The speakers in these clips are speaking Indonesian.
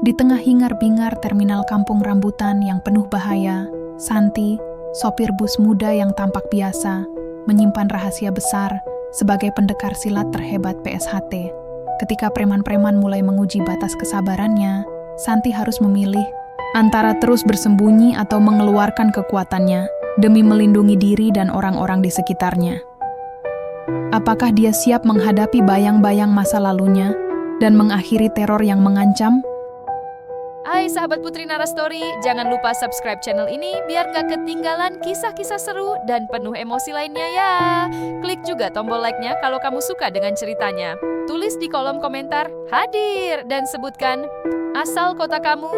Di tengah hingar-bingar terminal kampung rambutan yang penuh bahaya, Santi, sopir bus muda yang tampak biasa, menyimpan rahasia besar sebagai pendekar silat terhebat PSHT. Ketika preman-preman mulai menguji batas kesabarannya, Santi harus memilih antara terus bersembunyi atau mengeluarkan kekuatannya demi melindungi diri dan orang-orang di sekitarnya. Apakah dia siap menghadapi bayang-bayang masa lalunya dan mengakhiri teror yang mengancam? Hai sahabat Putri Nara Story, jangan lupa subscribe channel ini biar gak ketinggalan kisah-kisah seru dan penuh emosi lainnya ya. Klik juga tombol like-nya kalau kamu suka dengan ceritanya. Tulis di kolom komentar, hadir, dan sebutkan asal kota kamu.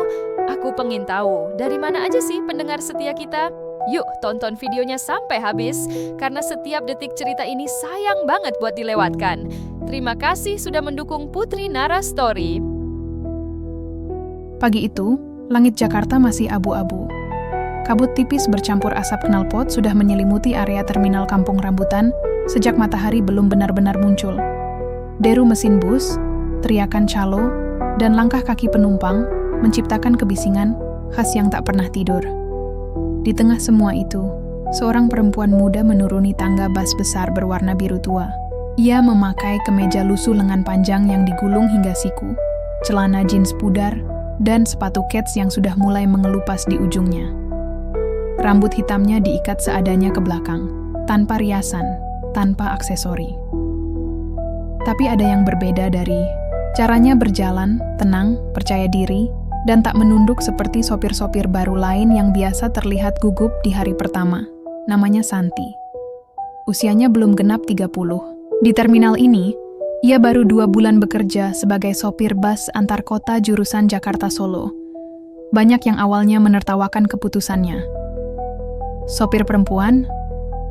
Aku pengen tahu, dari mana aja sih pendengar setia kita? Yuk tonton videonya sampai habis, karena setiap detik cerita ini sayang banget buat dilewatkan. Terima kasih sudah mendukung Putri Nara Story. Pagi itu, langit Jakarta masih abu-abu. Kabut tipis bercampur asap knalpot sudah menyelimuti area terminal kampung rambutan sejak matahari belum benar-benar muncul. Deru mesin bus, teriakan calo, dan langkah kaki penumpang menciptakan kebisingan khas yang tak pernah tidur. Di tengah semua itu, seorang perempuan muda menuruni tangga bas besar berwarna biru tua. Ia memakai kemeja lusuh lengan panjang yang digulung hingga siku, celana jeans pudar, dan sepatu kets yang sudah mulai mengelupas di ujungnya. Rambut hitamnya diikat seadanya ke belakang, tanpa riasan, tanpa aksesori. Tapi ada yang berbeda dari caranya berjalan, tenang, percaya diri, dan tak menunduk seperti sopir-sopir baru lain yang biasa terlihat gugup di hari pertama. Namanya Santi. Usianya belum genap 30. Di terminal ini, ia baru 2 bulan bekerja sebagai sopir bus antar kota jurusan Jakarta-Solo. Banyak yang awalnya menertawakan keputusannya. Sopir perempuan?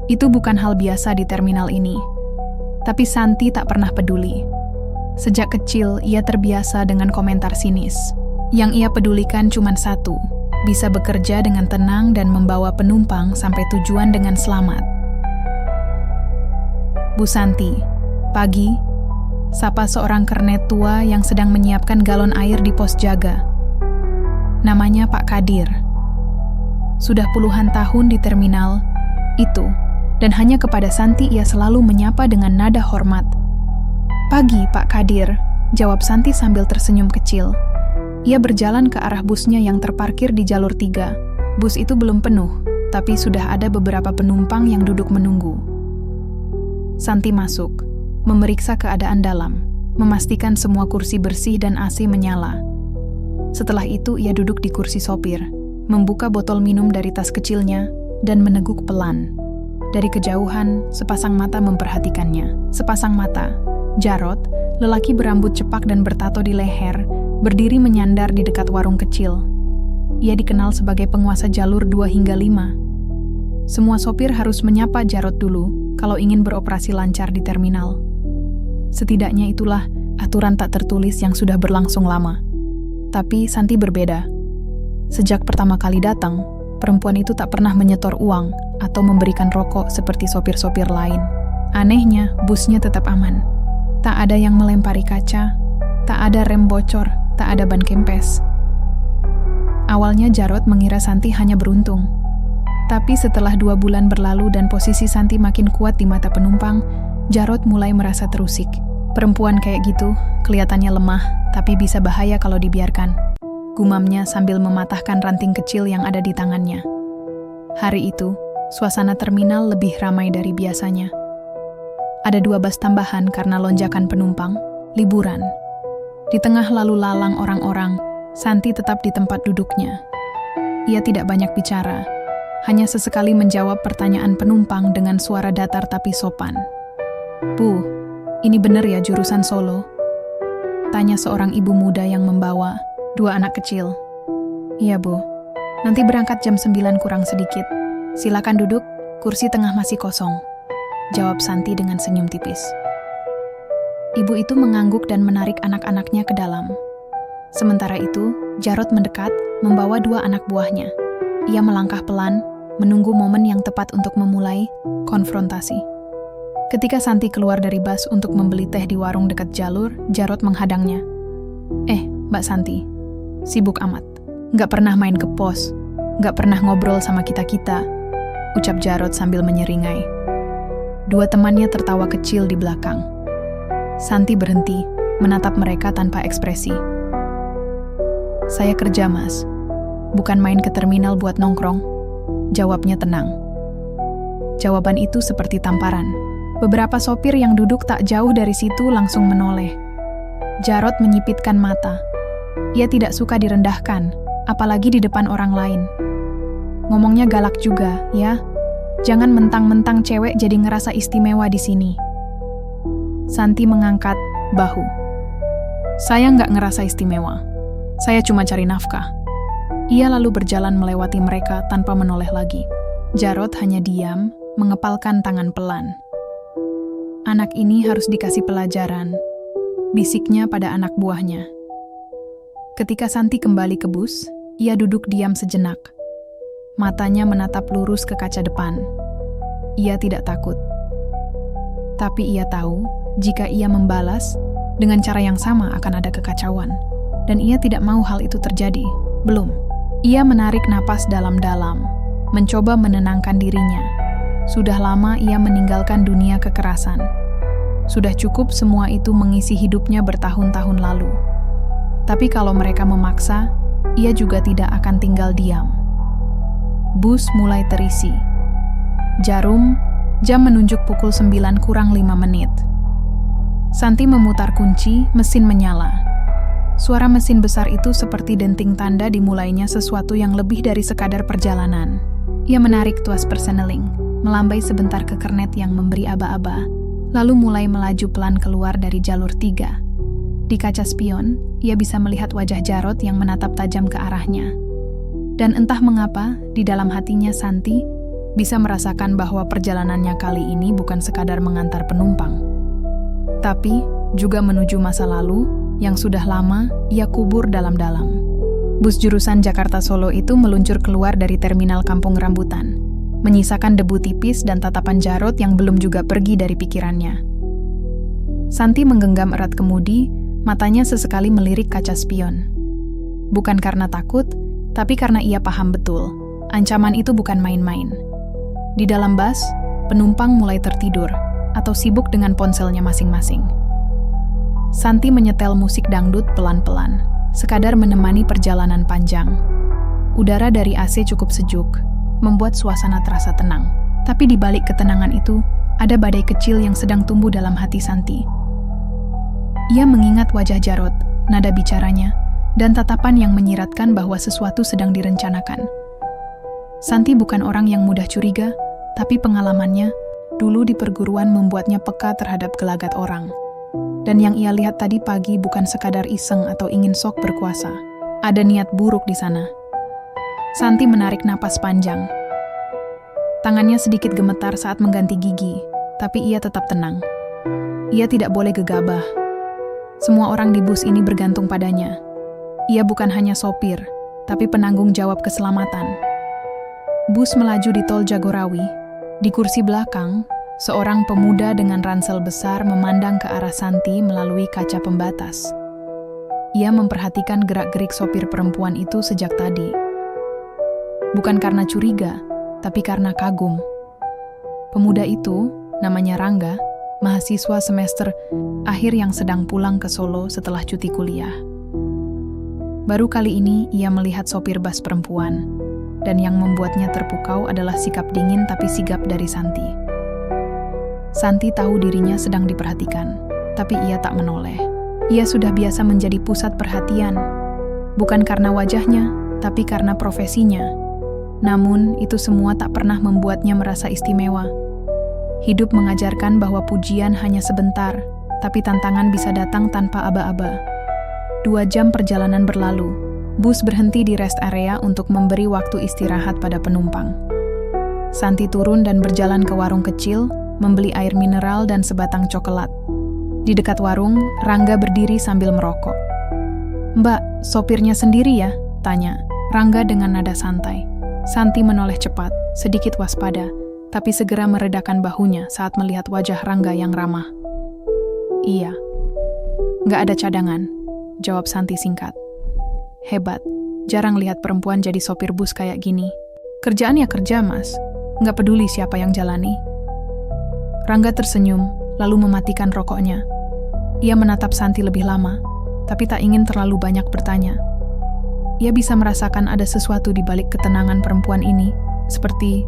Itu bukan hal biasa di terminal ini. Tapi Santi tak pernah peduli. Sejak kecil, ia terbiasa dengan komentar sinis. Yang ia pedulikan cuma satu, bisa bekerja dengan tenang dan membawa penumpang sampai tujuan dengan selamat. Bu Santi, pagi, sapa seorang kernet tua yang sedang menyiapkan galon air di pos jaga. Namanya Pak Kadir. Sudah puluhan tahun di terminal itu, dan hanya kepada Santi ia selalu menyapa dengan nada hormat. "Pagi, Pak Kadir," jawab Santi sambil tersenyum kecil. Ia berjalan ke arah busnya yang terparkir di jalur 3. Bus itu belum penuh, tapi sudah ada beberapa penumpang yang duduk menunggu. Santi masuk, memeriksa keadaan dalam, memastikan semua kursi bersih dan AC menyala. Setelah itu ia duduk di kursi sopir, membuka botol minum dari tas kecilnya, dan meneguk pelan. Dari kejauhan, sepasang mata memperhatikannya. Sepasang mata. Jarod, lelaki berambut cepak dan bertato di leher, berdiri menyandar di dekat warung kecil. Ia dikenal sebagai penguasa jalur 2 hingga 5. Semua sopir harus menyapa Jarod dulu kalau ingin beroperasi lancar di terminal. Setidaknya itulah aturan tak tertulis yang sudah berlangsung lama. Tapi Santi berbeda. Sejak pertama kali datang, perempuan itu tak pernah menyetor uang atau memberikan rokok seperti sopir-sopir lain. Anehnya, busnya tetap aman. Tak ada yang melempari kaca, tak ada rem bocor, tak ada ban kempes. Awalnya Jarod mengira Santi hanya beruntung. Tapi setelah 2 bulan berlalu dan posisi Santi makin kuat di mata penumpang, Jarod mulai merasa terusik. Perempuan kayak gitu, kelihatannya lemah, tapi bisa bahaya kalau dibiarkan. Gumamnya sambil mematahkan ranting kecil yang ada di tangannya. Hari itu, suasana terminal lebih ramai dari biasanya. Ada 2 bus tambahan karena lonjakan penumpang, liburan. Di tengah lalu lalang orang-orang, Santi tetap di tempat duduknya. Ia tidak banyak bicara, hanya sesekali menjawab pertanyaan penumpang dengan suara datar tapi sopan. "Bu, ini benar ya jurusan Solo?" tanya seorang ibu muda yang membawa 2 anak kecil. "Iya, Bu. Nanti berangkat jam 9 kurang sedikit. Silakan duduk, kursi tengah masih kosong," jawab Santi dengan senyum tipis. Ibu itu mengangguk dan menarik anak-anaknya ke dalam. Sementara itu, Jarod mendekat, membawa 2 anak buahnya. Ia melangkah pelan, menunggu momen yang tepat untuk memulai konfrontasi. Ketika Santi keluar dari bus untuk membeli teh di warung dekat jalur, Jarod menghadangnya. Mbak Santi, Sibuk amat. Nggak pernah main ke pos. Nggak pernah ngobrol sama kita-kita, ucap Jarod sambil menyeringai. Dua temannya tertawa kecil di belakang. Santi berhenti, menatap mereka tanpa ekspresi. Saya kerja, Mas. Bukan main ke terminal buat nongkrong. Jawabnya tenang. Jawaban itu seperti tamparan. Beberapa sopir yang duduk tak jauh dari situ langsung menoleh. Jarod menyipitkan mata. Ia tidak suka direndahkan, apalagi di depan orang lain. Ngomongnya galak juga, ya. Jangan mentang-mentang cewek jadi ngerasa istimewa di sini. Santi mengangkat bahu. Saya nggak ngerasa istimewa. Saya cuma cari nafkah. Ia lalu berjalan melewati mereka tanpa menoleh lagi. Jarod hanya diam, mengepalkan tangan pelan. Anak ini harus dikasih pelajaran, bisiknya pada anak buahnya. Ketika Santi kembali ke bus, ia duduk diam sejenak. Matanya menatap lurus ke kaca depan. Ia tidak takut. Tapi ia tahu, jika ia membalas, dengan cara yang sama akan ada kekacauan. Dan ia tidak mau hal itu terjadi. Belum. Ia menarik napas dalam-dalam, mencoba menenangkan dirinya. Sudah lama ia meninggalkan dunia kekerasan. Sudah cukup semua itu mengisi hidupnya bertahun-tahun lalu. Tapi kalau mereka memaksa, ia juga tidak akan tinggal diam. Bus mulai terisi. Jam menunjuk pukul 9 kurang 5 menit. Santi memutar kunci, mesin menyala. Suara mesin besar itu seperti denting tanda dimulainya sesuatu yang lebih dari sekadar perjalanan. Ia menarik tuas perseneling, melambai sebentar ke kernet yang memberi aba-aba, lalu mulai melaju pelan keluar dari jalur 3. Di kaca spion, ia bisa melihat wajah Jarod yang menatap tajam ke arahnya. Dan entah mengapa, di dalam hatinya Santi bisa merasakan bahwa perjalanannya kali ini bukan sekadar mengantar penumpang, tapi juga menuju masa lalu yang sudah lama ia kubur dalam-dalam. Bus jurusan Jakarta-Solo itu meluncur keluar dari terminal Kampung Rambutan, menyisakan debu tipis dan tatapan Jarod yang belum juga pergi dari pikirannya. Santi menggenggam erat kemudi, matanya sesekali melirik kaca spion. Bukan karena takut, tapi karena ia paham betul, ancaman itu bukan main-main. Di dalam bus, penumpang mulai tertidur atau sibuk dengan ponselnya masing-masing. Santi menyetel musik dangdut pelan-pelan, sekadar menemani perjalanan panjang. Udara dari AC cukup sejuk, membuat suasana terasa tenang. Tapi di balik ketenangan itu, ada badai kecil yang sedang tumbuh dalam hati Santi. Ia mengingat wajah Jarod, nada bicaranya, dan tatapan yang menyiratkan bahwa sesuatu sedang direncanakan. Santi bukan orang yang mudah curiga, tapi pengalamannya dulu di perguruan membuatnya peka terhadap gelagat orang. Dan yang ia lihat tadi pagi bukan sekadar iseng atau ingin sok berkuasa. Ada niat buruk di sana. Santi menarik napas panjang. Tangannya sedikit gemetar saat mengganti gigi, tapi ia tetap tenang. Ia tidak boleh gegabah. Semua orang di bus ini bergantung padanya. Ia bukan hanya sopir, tapi penanggung jawab keselamatan. Bus melaju di tol Jagorawi. Di kursi belakang, seorang pemuda dengan ransel besar memandang ke arah Santi melalui kaca pembatas. Ia memperhatikan gerak-gerik sopir perempuan itu sejak tadi. Bukan karena curiga, tapi karena kagum. Pemuda itu, namanya Rangga, mahasiswa semester akhir yang sedang pulang ke Solo setelah cuti kuliah. Baru kali ini ia melihat sopir bus perempuan, dan yang membuatnya terpukau adalah sikap dingin tapi sigap dari Santi. Santi tahu dirinya sedang diperhatikan, tapi ia tak menoleh. Ia sudah biasa menjadi pusat perhatian, bukan karena wajahnya, tapi karena profesinya. Namun, itu semua tak pernah membuatnya merasa istimewa. Hidup mengajarkan bahwa pujian hanya sebentar, tapi tantangan bisa datang tanpa aba-aba. 2 jam perjalanan berlalu. Bus berhenti di rest area untuk memberi waktu istirahat pada penumpang. Santi turun dan berjalan ke warung kecil, membeli air mineral dan sebatang coklat. Di dekat warung, Rangga berdiri sambil merokok. "Mbak, sopirnya sendiri ya?" tanya Rangga dengan nada santai. Santi menoleh cepat, sedikit waspada, tapi segera meredakan bahunya saat melihat wajah Rangga yang ramah. "Iya." "Nggak ada cadangan," jawab Santi singkat. Hebat, jarang lihat perempuan jadi sopir bus kayak gini. Kerjaan ya kerja, Mas. Nggak peduli siapa yang jalani. Rangga tersenyum, lalu mematikan rokoknya. Ia menatap Santi lebih lama, tapi tak ingin terlalu banyak bertanya. Ia bisa merasakan ada sesuatu di balik ketenangan perempuan ini, seperti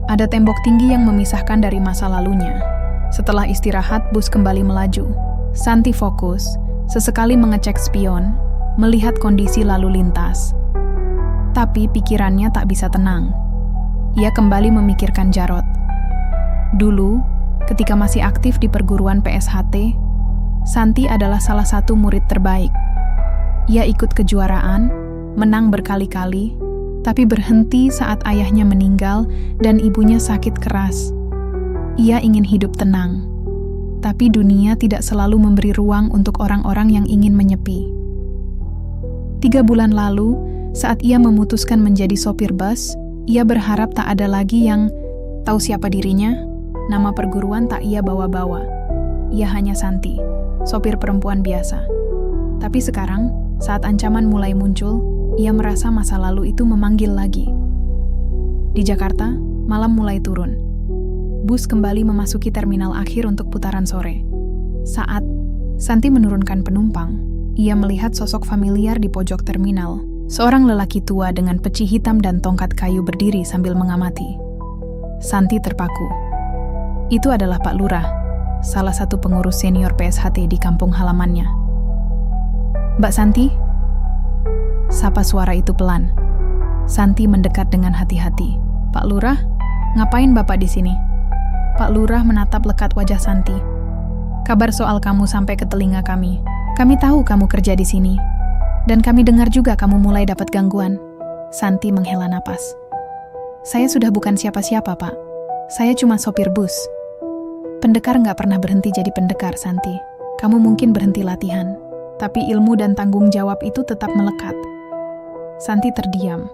ada tembok tinggi yang memisahkan dari masa lalunya. Setelah istirahat, bus kembali melaju. Santi fokus, sesekali mengecek spion, melihat kondisi lalu lintas. Tapi pikirannya tak bisa tenang. Ia kembali memikirkan Jarod. Dulu, ketika masih aktif di perguruan PSHT, Santi adalah salah satu murid terbaik. Ia ikut kejuaraan, menang berkali-kali, tapi berhenti saat ayahnya meninggal dan ibunya sakit keras. Ia ingin hidup tenang, tapi dunia tidak selalu memberi ruang untuk orang-orang yang ingin menyepi. 3 bulan lalu, saat ia memutuskan menjadi sopir bus, ia berharap tak ada lagi yang tahu siapa dirinya. Nama perguruan tak ia bawa-bawa. Ia hanya Santi, sopir perempuan biasa. Tapi sekarang, saat ancaman mulai muncul, ia merasa masa lalu itu memanggil lagi. Di Jakarta, malam mulai turun. Bus kembali memasuki terminal akhir untuk putaran sore. Saat Santi menurunkan penumpang, ia melihat sosok familiar di pojok terminal. Seorang lelaki tua dengan peci hitam dan tongkat kayu berdiri sambil mengamati. Santi terpaku. Itu adalah Pak Lurah, salah satu pengurus senior PSHT di kampung halamannya. "Mbak Santi?" Sapa suara itu pelan. Santi mendekat dengan hati-hati. "Pak Lurah, ngapain Bapak di sini?" Pak Lurah menatap lekat wajah Santi. "Kabar soal kamu sampai ke telinga kami. Kami tahu kamu kerja di sini. Dan kami dengar juga kamu mulai dapat gangguan." Santi menghela napas. "Saya sudah bukan siapa-siapa, Pak. Saya cuma sopir bus." "Pendekar nggak pernah berhenti jadi pendekar, Santi. Kamu mungkin berhenti latihan, tapi ilmu dan tanggung jawab itu tetap melekat." Santi terdiam.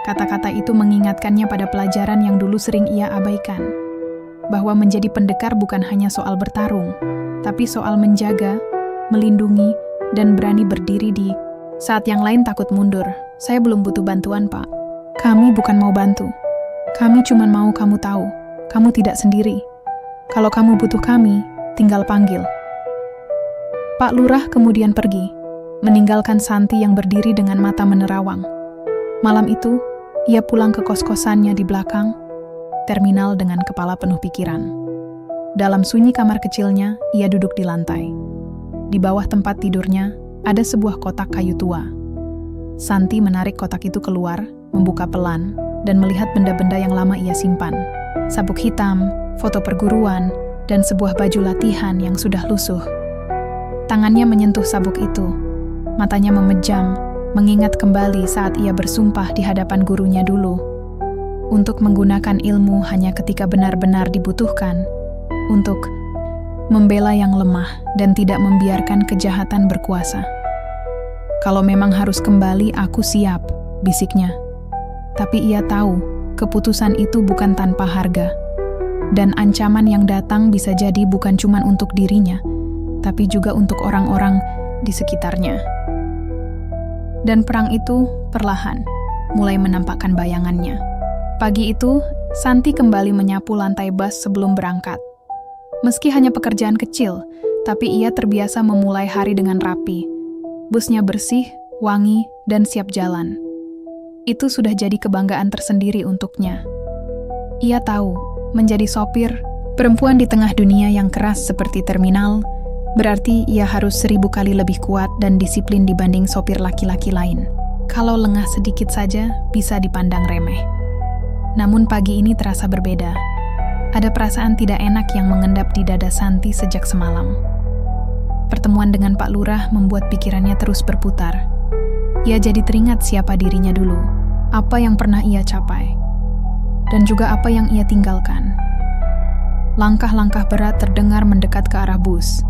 Kata-kata itu mengingatkannya pada pelajaran yang dulu sering ia abaikan. Bahwa menjadi pendekar bukan hanya soal bertarung, tapi soal menjaga, melindungi, dan berani berdiri di saat yang lain takut mundur. "Saya belum butuh bantuan, Pak. Kami bukan mau bantu. Kami cuma mau kamu tahu, kamu tidak sendiri. Kalau kamu butuh kami, tinggal panggil." Pak Lurah kemudian pergi, meninggalkan Santi yang berdiri dengan mata menerawang. Malam itu, ia pulang ke kos-kosannya di belakang terminal dengan kepala penuh pikiran. Dalam sunyi kamar kecilnya, ia duduk di lantai. Di bawah tempat tidurnya, ada sebuah kotak kayu tua. Santi menarik kotak itu keluar, membuka pelan, dan melihat benda-benda yang lama ia simpan. Sabuk hitam, foto perguruan, dan sebuah baju latihan yang sudah lusuh. Tangannya menyentuh sabuk itu. Matanya memejam, mengingat kembali saat ia bersumpah di hadapan gurunya dulu. Untuk menggunakan ilmu hanya ketika benar-benar dibutuhkan. Untuk membela yang lemah dan tidak membiarkan kejahatan berkuasa. "Kalau memang harus kembali, aku siap," bisiknya. Tapi ia tahu, keputusan itu bukan tanpa harga. Dan ancaman yang datang bisa jadi bukan cuma untuk dirinya, tapi juga untuk orang-orang di sekitarnya. Dan perang itu perlahan mulai menampakkan bayangannya. Pagi itu, Santi kembali menyapu lantai bus sebelum berangkat. Meski hanya pekerjaan kecil, tapi ia terbiasa memulai hari dengan rapi. Busnya bersih, wangi, dan siap jalan. Itu sudah jadi kebanggaan tersendiri untuknya. Ia tahu, menjadi sopir, perempuan di tengah dunia yang keras seperti terminal, berarti ia harus 1000 kali lebih kuat dan disiplin dibanding sopir laki-laki lain. Kalau lengah sedikit saja, bisa dipandang remeh. Namun pagi ini terasa berbeda. Ada perasaan tidak enak yang mengendap di dada Santi sejak semalam. Pertemuan dengan Pak Lurah membuat pikirannya terus berputar. Ia jadi teringat siapa dirinya dulu, apa yang pernah ia capai, dan juga apa yang ia tinggalkan. Langkah-langkah berat terdengar mendekat ke arah bus.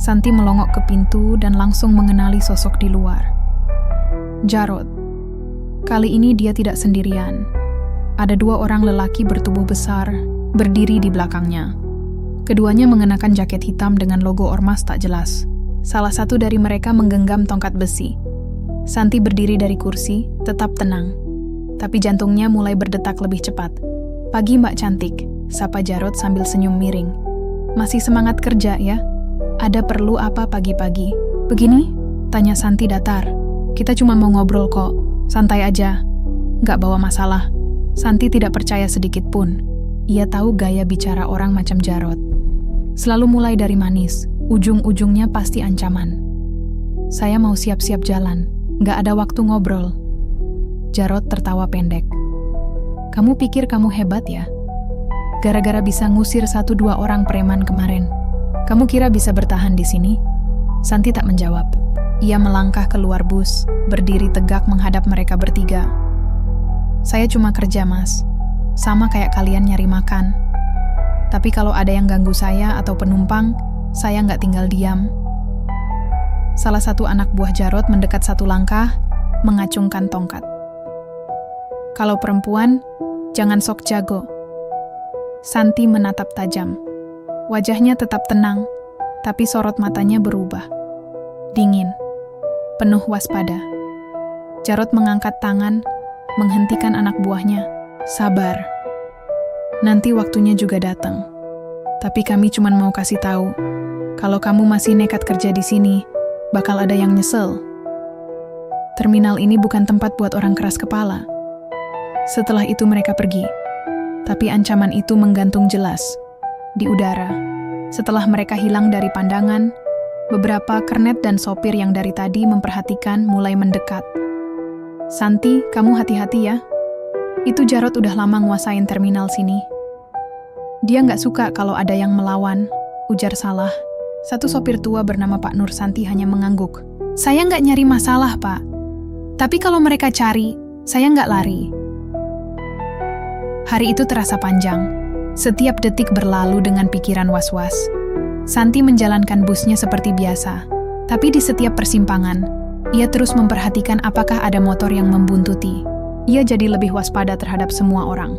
Santi melongok ke pintu dan langsung mengenali sosok di luar. Jarod. Kali ini dia tidak sendirian. Ada 2 orang lelaki bertubuh besar, berdiri di belakangnya. Keduanya mengenakan jaket hitam dengan logo ormas tak jelas. Salah satu dari mereka menggenggam tongkat besi. Santi berdiri dari kursi, tetap tenang. Tapi jantungnya mulai berdetak lebih cepat. "Pagi Mbak Cantik," sapa Jarot sambil senyum miring. "Masih semangat kerja ya? Ada perlu apa pagi-pagi?" "Begini?" tanya Santi datar. "Kita cuma mau ngobrol kok, santai aja. Nggak bawa masalah." Santi tidak percaya sedikit pun. Ia tahu gaya bicara orang macam Jarot. Selalu mulai dari manis, ujung-ujungnya pasti ancaman. "Saya mau siap-siap jalan, nggak ada waktu ngobrol." Jarot tertawa pendek. "Kamu pikir kamu hebat ya? Gara-gara bisa ngusir 1-2 orang preman kemarin. Kamu kira bisa bertahan di sini?" Santi tak menjawab. Ia melangkah keluar bus, berdiri tegak menghadap mereka bertiga. "Saya cuma kerja, Mas. Sama kayak kalian nyari makan. Tapi kalau ada yang ganggu saya atau penumpang, saya nggak tinggal diam." Salah satu anak buah Jarot mendekat 1 langkah, mengacungkan tongkat. "Kalau perempuan, jangan sok jago." Santi menatap tajam. Wajahnya tetap tenang, tapi sorot matanya berubah. Dingin, penuh waspada. Jarot mengangkat tangan, menghentikan anak buahnya. "Sabar. Nanti waktunya juga datang. Tapi kami cuma mau kasih tahu, kalau kamu masih nekat kerja di sini, bakal ada yang nyesel. Terminal ini bukan tempat buat orang keras kepala." Setelah itu mereka pergi. Tapi ancaman itu menggantung jelas di udara. Setelah mereka hilang dari pandangan, beberapa kernet dan sopir yang dari tadi memperhatikan mulai mendekat. "Santi, kamu hati-hati ya. Itu Jarot udah lama nguasain terminal sini. Dia nggak suka kalau ada yang melawan," ujar Salah. Satu sopir tua bernama Pak Nur Santi hanya mengangguk. "Saya nggak nyari masalah, Pak. Tapi kalau mereka cari, saya nggak lari." Hari itu terasa panjang. Setiap detik berlalu dengan pikiran was-was. Santi menjalankan busnya seperti biasa. Tapi di setiap persimpangan, ia terus memperhatikan apakah ada motor yang membuntuti. Ia jadi lebih waspada terhadap semua orang.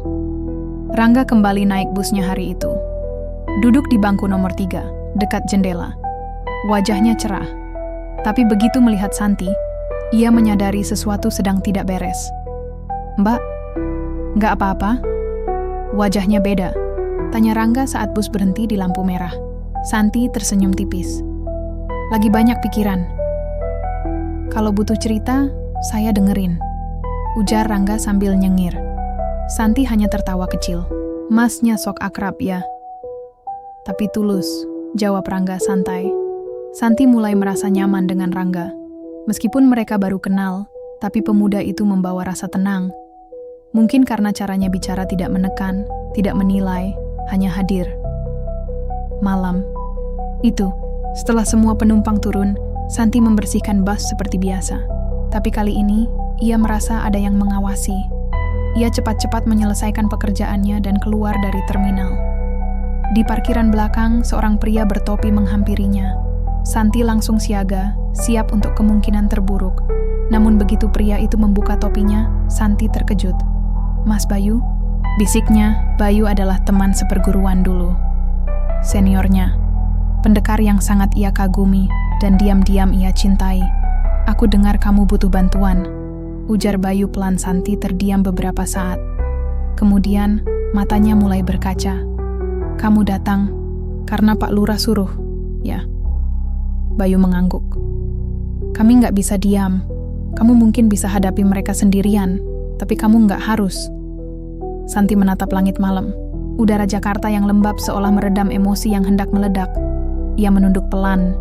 Rangga kembali naik busnya hari itu. Duduk di bangku nomor 3, dekat jendela. Wajahnya cerah. Tapi begitu melihat Santi, ia menyadari sesuatu sedang tidak beres. "Mbak, nggak apa-apa?" "Wajahnya beda," tanya Rangga saat bus berhenti di lampu merah. Santi tersenyum tipis. "Lagi banyak pikiran." "Kalau butuh cerita, saya dengerin," ujar Rangga sambil nyengir. Santi hanya tertawa kecil. "Masnya sok akrab ya." "Tapi tulus," jawab Rangga santai. Santi mulai merasa nyaman dengan Rangga. Meskipun mereka baru kenal, tapi pemuda itu membawa rasa tenang. Mungkin karena caranya bicara tidak menekan, tidak menilai, hanya hadir. Malam itu, setelah semua penumpang turun, Santi membersihkan bus seperti biasa. Tapi kali ini, ia merasa ada yang mengawasi. Ia cepat-cepat menyelesaikan pekerjaannya dan keluar dari terminal. Di parkiran belakang, seorang pria bertopi menghampirinya. Santi langsung siaga, siap untuk kemungkinan terburuk. Namun begitu pria itu membuka topinya, Santi terkejut. "Mas Bayu?" bisiknya. Bayu adalah teman seperguruan dulu. Seniornya, pendekar yang sangat ia kagumi dan diam-diam ia cintai. "Aku dengar kamu butuh bantuan," ujar Bayu pelan. Santi terdiam beberapa saat. Kemudian, matanya mulai berkaca. "Kamu datang karena Pak Lurah suruh, ya?" Bayu mengangguk. "Kami nggak bisa diam. Kamu mungkin bisa hadapi mereka sendirian, tapi kamu nggak harus." Santi menatap langit malam. Udara Jakarta yang lembab seolah meredam emosi yang hendak meledak. Ia menunduk pelan.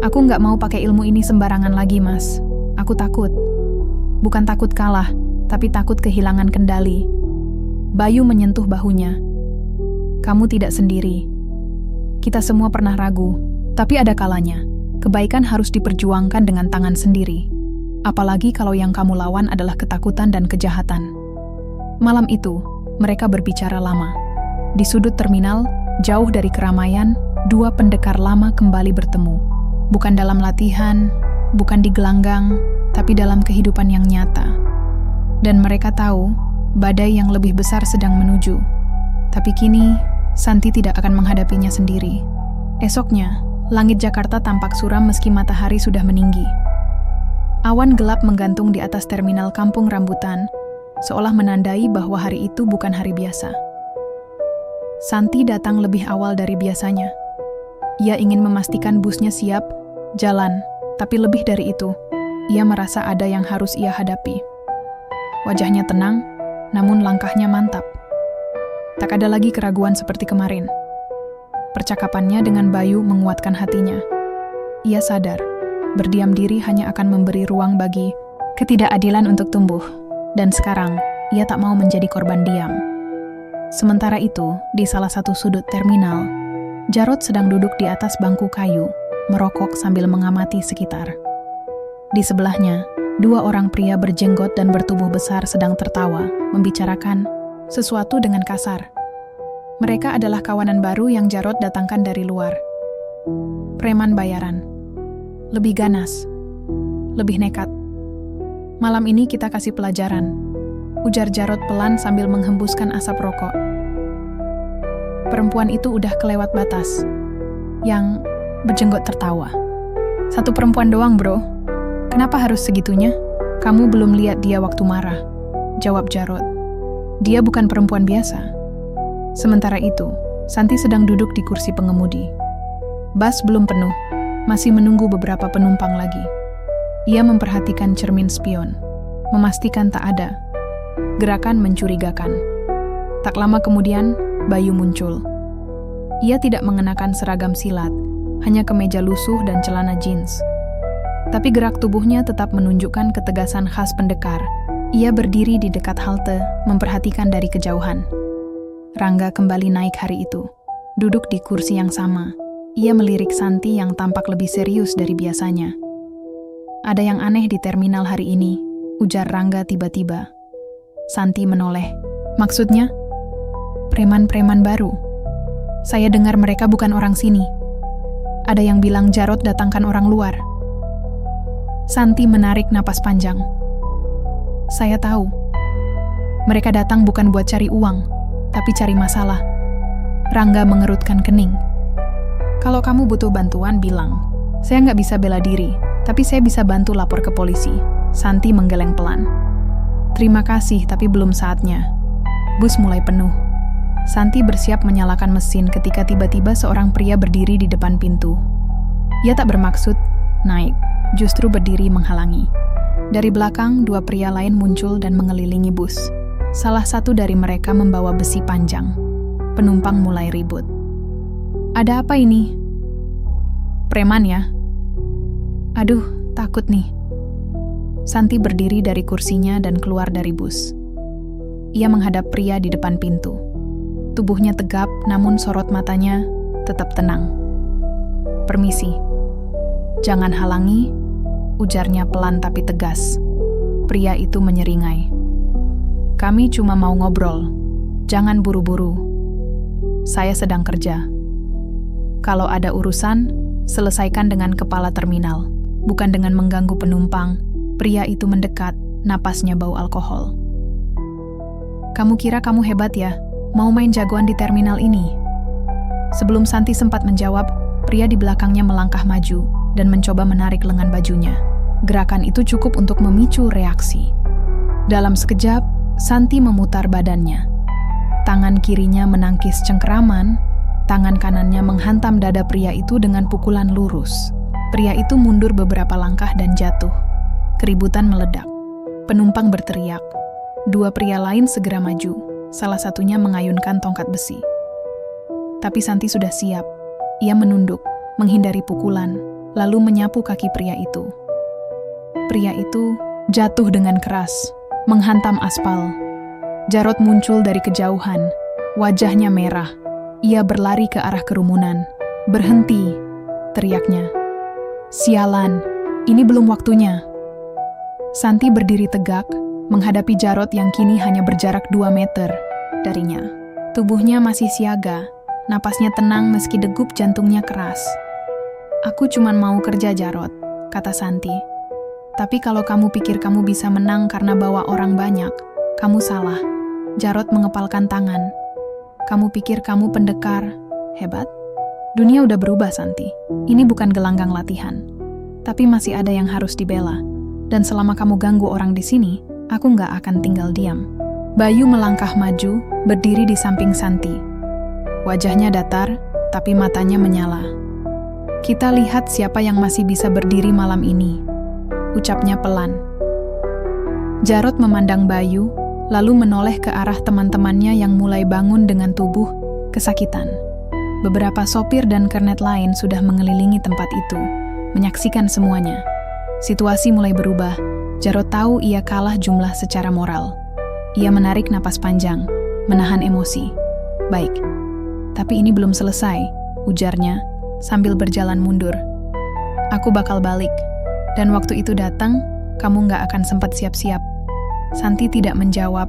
"Aku nggak mau pakai ilmu ini sembarangan lagi, Mas. Aku takut. Bukan takut kalah, tapi takut kehilangan kendali." Bayu menyentuh bahunya. "Kamu tidak sendiri. Kita semua pernah ragu, tapi ada kalanya. Kebaikan harus diperjuangkan dengan tangan sendiri. Apalagi kalau yang kamu lawan adalah ketakutan dan kejahatan." Malam itu, mereka berbicara lama. Di sudut terminal, jauh dari keramaian, 2 pendekar lama kembali bertemu. Bukan dalam latihan, bukan di gelanggang, tapi dalam kehidupan yang nyata. Dan mereka tahu, badai yang lebih besar sedang menuju. Tapi kini, Santi tidak akan menghadapinya sendiri. Esoknya, langit Jakarta tampak suram meski matahari sudah meninggi. Awan gelap menggantung di atas terminal Kampung Rambutan, seolah menandai bahwa hari itu bukan hari biasa. Santi datang lebih awal dari biasanya. Ia ingin memastikan busnya siap, jalan, tapi lebih dari itu, ia merasa ada yang harus ia hadapi. Wajahnya tenang, namun langkahnya mantap. Tak ada lagi keraguan seperti kemarin. Percakapannya dengan Bayu menguatkan hatinya. Ia sadar, berdiam diri hanya akan memberi ruang bagi ketidakadilan untuk tumbuh. Dan sekarang, ia tak mau menjadi korban diam. Sementara itu, di salah satu sudut terminal, Jarod sedang duduk di atas bangku kayu, merokok sambil mengamati sekitar. Di sebelahnya, dua orang pria berjenggot dan bertubuh besar sedang tertawa, membicarakan sesuatu dengan kasar. Mereka adalah kawanan baru yang Jarod datangkan dari luar. Preman bayaran. Lebih ganas. Lebih nekat. Malam ini kita kasih pelajaran, ujar Jarod pelan sambil menghembuskan asap rokok. Perempuan itu udah kelewat batas. Yang berjenggot tertawa. Satu perempuan doang, bro. Kenapa harus segitunya? Kamu belum lihat dia waktu marah, jawab Jarod. Dia bukan perempuan biasa. Sementara itu, Santi sedang duduk di kursi pengemudi. Bus belum penuh, masih menunggu beberapa penumpang lagi. Ia memperhatikan cermin spion, memastikan tak ada. Gerakan mencurigakan. Tak lama kemudian, Bayu muncul. Ia tidak mengenakan seragam silat, hanya kemeja lusuh dan celana jeans. Tapi gerak tubuhnya tetap menunjukkan ketegasan khas pendekar. Ia berdiri di dekat halte, memperhatikan dari kejauhan. Rangga kembali naik hari itu. Duduk di kursi yang sama. Ia melirik Santi yang tampak lebih serius dari biasanya. Ada yang aneh di terminal hari ini, ujar Rangga tiba-tiba. Santi menoleh. Maksudnya? Preman-preman baru. Saya dengar mereka bukan orang sini. Ada yang bilang Jarod datangkan orang luar. Santi menarik napas panjang. Saya tahu. Mereka datang bukan buat cari uang, tapi cari masalah. Rangga mengerutkan kening. Kalau kamu butuh bantuan, bilang. Saya nggak bisa bela diri, tapi saya bisa bantu lapor ke polisi. Santi menggeleng pelan. Terima kasih, tapi belum saatnya. Bus mulai penuh. Santi bersiap menyalakan mesin ketika tiba-tiba seorang pria berdiri di depan pintu. Ia tak bermaksud naik, justru berdiri menghalangi. Dari belakang, dua pria lain muncul dan mengelilingi bus. Salah satu dari mereka membawa besi panjang. Penumpang mulai ribut. Ada apa ini? Preman ya? Aduh, takut nih. Santi berdiri dari kursinya dan keluar dari bus. Ia menghadap pria di depan pintu. Tubuhnya tegap, namun sorot matanya tetap tenang. Permisi. Jangan halangi, ujarnya pelan tapi tegas. Pria itu menyeringai. Kami cuma mau ngobrol. Jangan buru-buru. Saya sedang kerja. Kalau ada urusan, selesaikan dengan kepala terminal, bukan dengan mengganggu penumpang. Pria itu mendekat, napasnya bau alkohol. Kamu kira kamu hebat ya? Mau main jagoan di terminal ini? Sebelum Santi sempat menjawab, pria di belakangnya melangkah maju dan mencoba menarik lengan bajunya. Gerakan itu cukup untuk memicu reaksi. Dalam sekejap, Santi memutar badannya. Tangan kirinya menangkis cengkeraman, tangan kanannya menghantam dada pria itu dengan pukulan lurus. Pria itu mundur beberapa langkah dan jatuh. Keributan meledak. Penumpang berteriak. Dua pria lain segera maju, salah satunya mengayunkan tongkat besi. Tapi Santi sudah siap. Ia menunduk, menghindari pukulan, lalu menyapu kaki pria itu. Pria itu jatuh dengan keras, menghantam aspal. Jarod muncul dari kejauhan, wajahnya merah. Ia berlari ke arah kerumunan. Berhenti, teriaknya. Sialan, ini belum waktunya. Santi berdiri tegak, menghadapi Jarod yang kini hanya berjarak 2 meter darinya. Tubuhnya masih siaga, napasnya tenang meski degup jantungnya keras. Aku cuman mau kerja, Jarod, kata Santi. Tapi kalau kamu pikir kamu bisa menang karena bawa orang banyak, kamu salah. Jarod mengepalkan tangan. Kamu pikir kamu pendekar hebat? Dunia udah berubah, Santi. Ini bukan gelanggang latihan. Tapi masih ada yang harus dibela. dan selama kamu ganggu orang di sini, aku nggak akan tinggal diam. Bayu melangkah maju, berdiri di samping Santi. Wajahnya datar, tapi matanya menyala. Kita lihat siapa yang masih bisa berdiri malam ini, ucapnya pelan. Jarod memandang Bayu, lalu menoleh ke arah teman-temannya yang mulai bangun dengan tubuh kesakitan. Beberapa sopir dan kernet lain sudah mengelilingi tempat itu, menyaksikan semuanya. Situasi mulai berubah. Jarod tahu ia kalah jumlah secara moral. Ia menarik napas panjang, menahan emosi. Baik, tapi ini belum selesai, ujarnya sambil berjalan mundur. Aku bakal balik, dan waktu itu datang, kamu nggak akan sempat siap-siap. Santi tidak menjawab,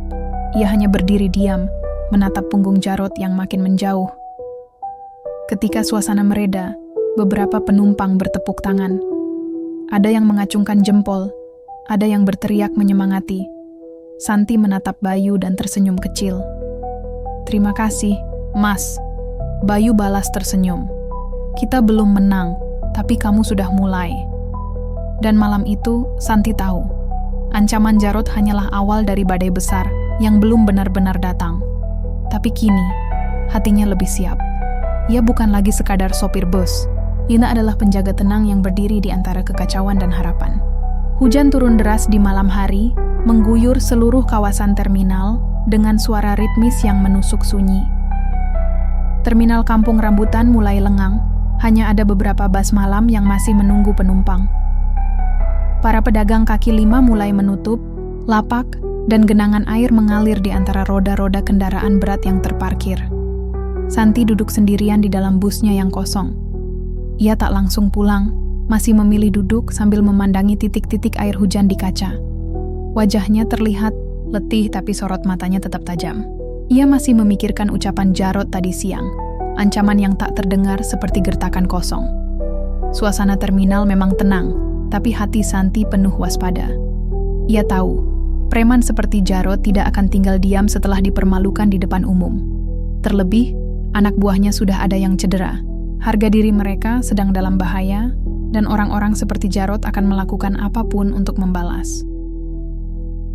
ia hanya berdiri diam, menatap punggung Jarod yang makin menjauh. Ketika suasana mereda, beberapa penumpang bertepuk tangan. Ada yang mengacungkan jempol, ada yang berteriak menyemangati. Santi menatap Bayu dan tersenyum kecil. Terima kasih, Mas. Bayu balas tersenyum. Kita belum menang, tapi kamu sudah mulai. Dan malam itu, Santi tahu. Ancaman Jarod hanyalah awal dari badai besar yang belum benar-benar datang. Tapi kini, hatinya lebih siap. Ia bukan lagi sekadar sopir bus. Ina adalah penjaga tenang yang berdiri di antara kekacauan dan harapan. Hujan turun deras di malam hari, mengguyur seluruh kawasan terminal dengan suara ritmis yang menusuk sunyi. Terminal Kampung Rambutan mulai lengang, hanya ada beberapa bus malam yang masih menunggu penumpang. Para pedagang kaki lima mulai menutup, lapak, dan genangan air mengalir di antara roda-roda kendaraan berat yang terparkir. Santi duduk sendirian di dalam busnya yang kosong. Ia tak langsung pulang, masih memilih duduk sambil memandangi titik-titik air hujan di kaca. Wajahnya terlihat letih tapi sorot matanya tetap tajam. Ia masih memikirkan ucapan Jarod tadi siang, ancaman yang tak terdengar seperti gertakan kosong. Suasana terminal memang tenang, tapi hati Santi penuh waspada. Ia tahu, preman seperti Jarod tidak akan tinggal diam setelah dipermalukan di depan umum. Terlebih, anak buahnya sudah ada yang cedera. Harga diri mereka sedang dalam bahaya, dan orang-orang seperti Jarod akan melakukan apapun untuk membalas.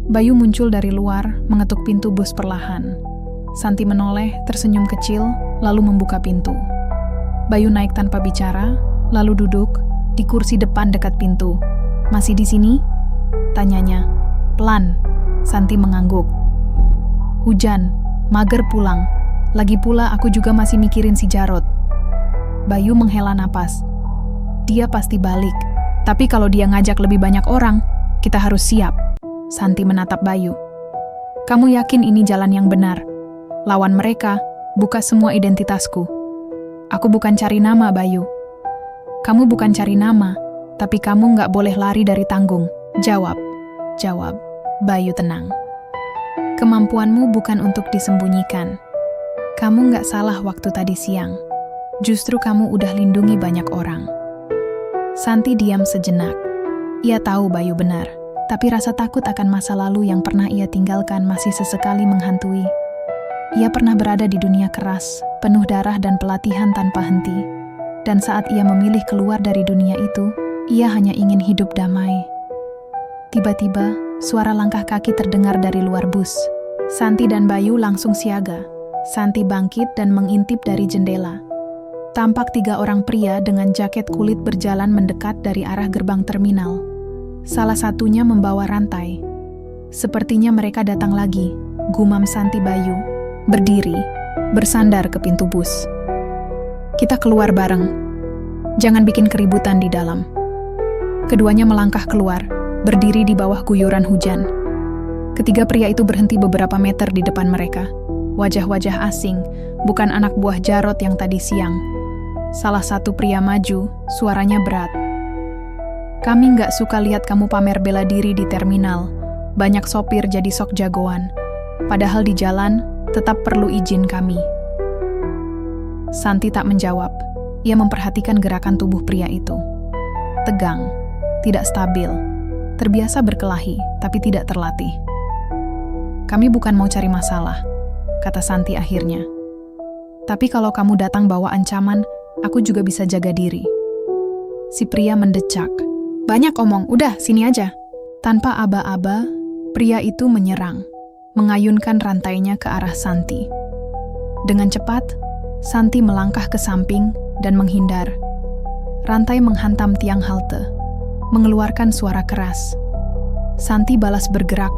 Bayu muncul dari luar, mengetuk pintu bus perlahan. Santi menoleh, tersenyum kecil, lalu membuka pintu. Bayu naik tanpa bicara, lalu duduk di kursi depan dekat pintu. Masih di sini? Tanyanya. Pelan. Santi mengangguk. Hujan, mager pulang. Lagi pula aku juga masih mikirin si Jarod. Bayu menghela napas. Dia pasti balik. Tapi kalau dia ngajak lebih banyak orang, kita harus siap. Santi menatap Bayu. Kamu yakin ini jalan yang benar? Lawan mereka, buka semua identitasku. Aku bukan cari nama, Bayu. Kamu bukan cari nama, tapi kamu nggak boleh lari dari tanggung. Jawab. Bayu tenang. Kemampuanmu bukan untuk disembunyikan. Kamu nggak salah waktu tadi siang. Justru kamu udah lindungi banyak orang. Santi diam sejenak. Ia tahu Bayu benar, tapi rasa takut akan masa lalu yang pernah ia tinggalkan masih sesekali menghantui. Ia pernah berada di dunia keras, penuh darah dan pelatihan tanpa henti. Dan saat ia memilih keluar dari dunia itu, ia hanya ingin hidup damai. Tiba-tiba, suara langkah kaki terdengar dari luar bus. Santi dan Bayu langsung siaga. Santi bangkit dan mengintip dari jendela. Tampak 3 orang pria dengan jaket kulit berjalan mendekat dari arah gerbang terminal. Salah satunya membawa rantai. Sepertinya mereka datang lagi, gumam Santi. Bayu berdiri, bersandar ke pintu bus. Kita keluar bareng. Jangan bikin keributan di dalam. Keduanya melangkah keluar, berdiri di bawah guyuran hujan. Ketiga pria itu berhenti beberapa meter di depan mereka. Wajah-wajah asing, bukan anak buah Jarod yang tadi siang. Salah satu pria maju, suaranya berat. Kami nggak suka lihat kamu pamer bela diri di terminal. Banyak sopir jadi sok jagoan. Padahal di jalan, tetap perlu izin kami. Santi tak menjawab. Ia memperhatikan gerakan tubuh pria itu. Tegang, tidak stabil, terbiasa berkelahi, tapi tidak terlatih. Kami bukan mau cari masalah, kata Santi akhirnya. Tapi kalau kamu datang bawa ancaman, aku juga bisa jaga diri. Si pria mendecak. Banyak omong, udah sini aja. Tanpa aba-aba, pria itu menyerang, mengayunkan rantainya ke arah Santi. Dengan cepat, Santi melangkah ke samping dan menghindar. Rantai menghantam tiang halte, mengeluarkan suara keras. Santi balas bergerak,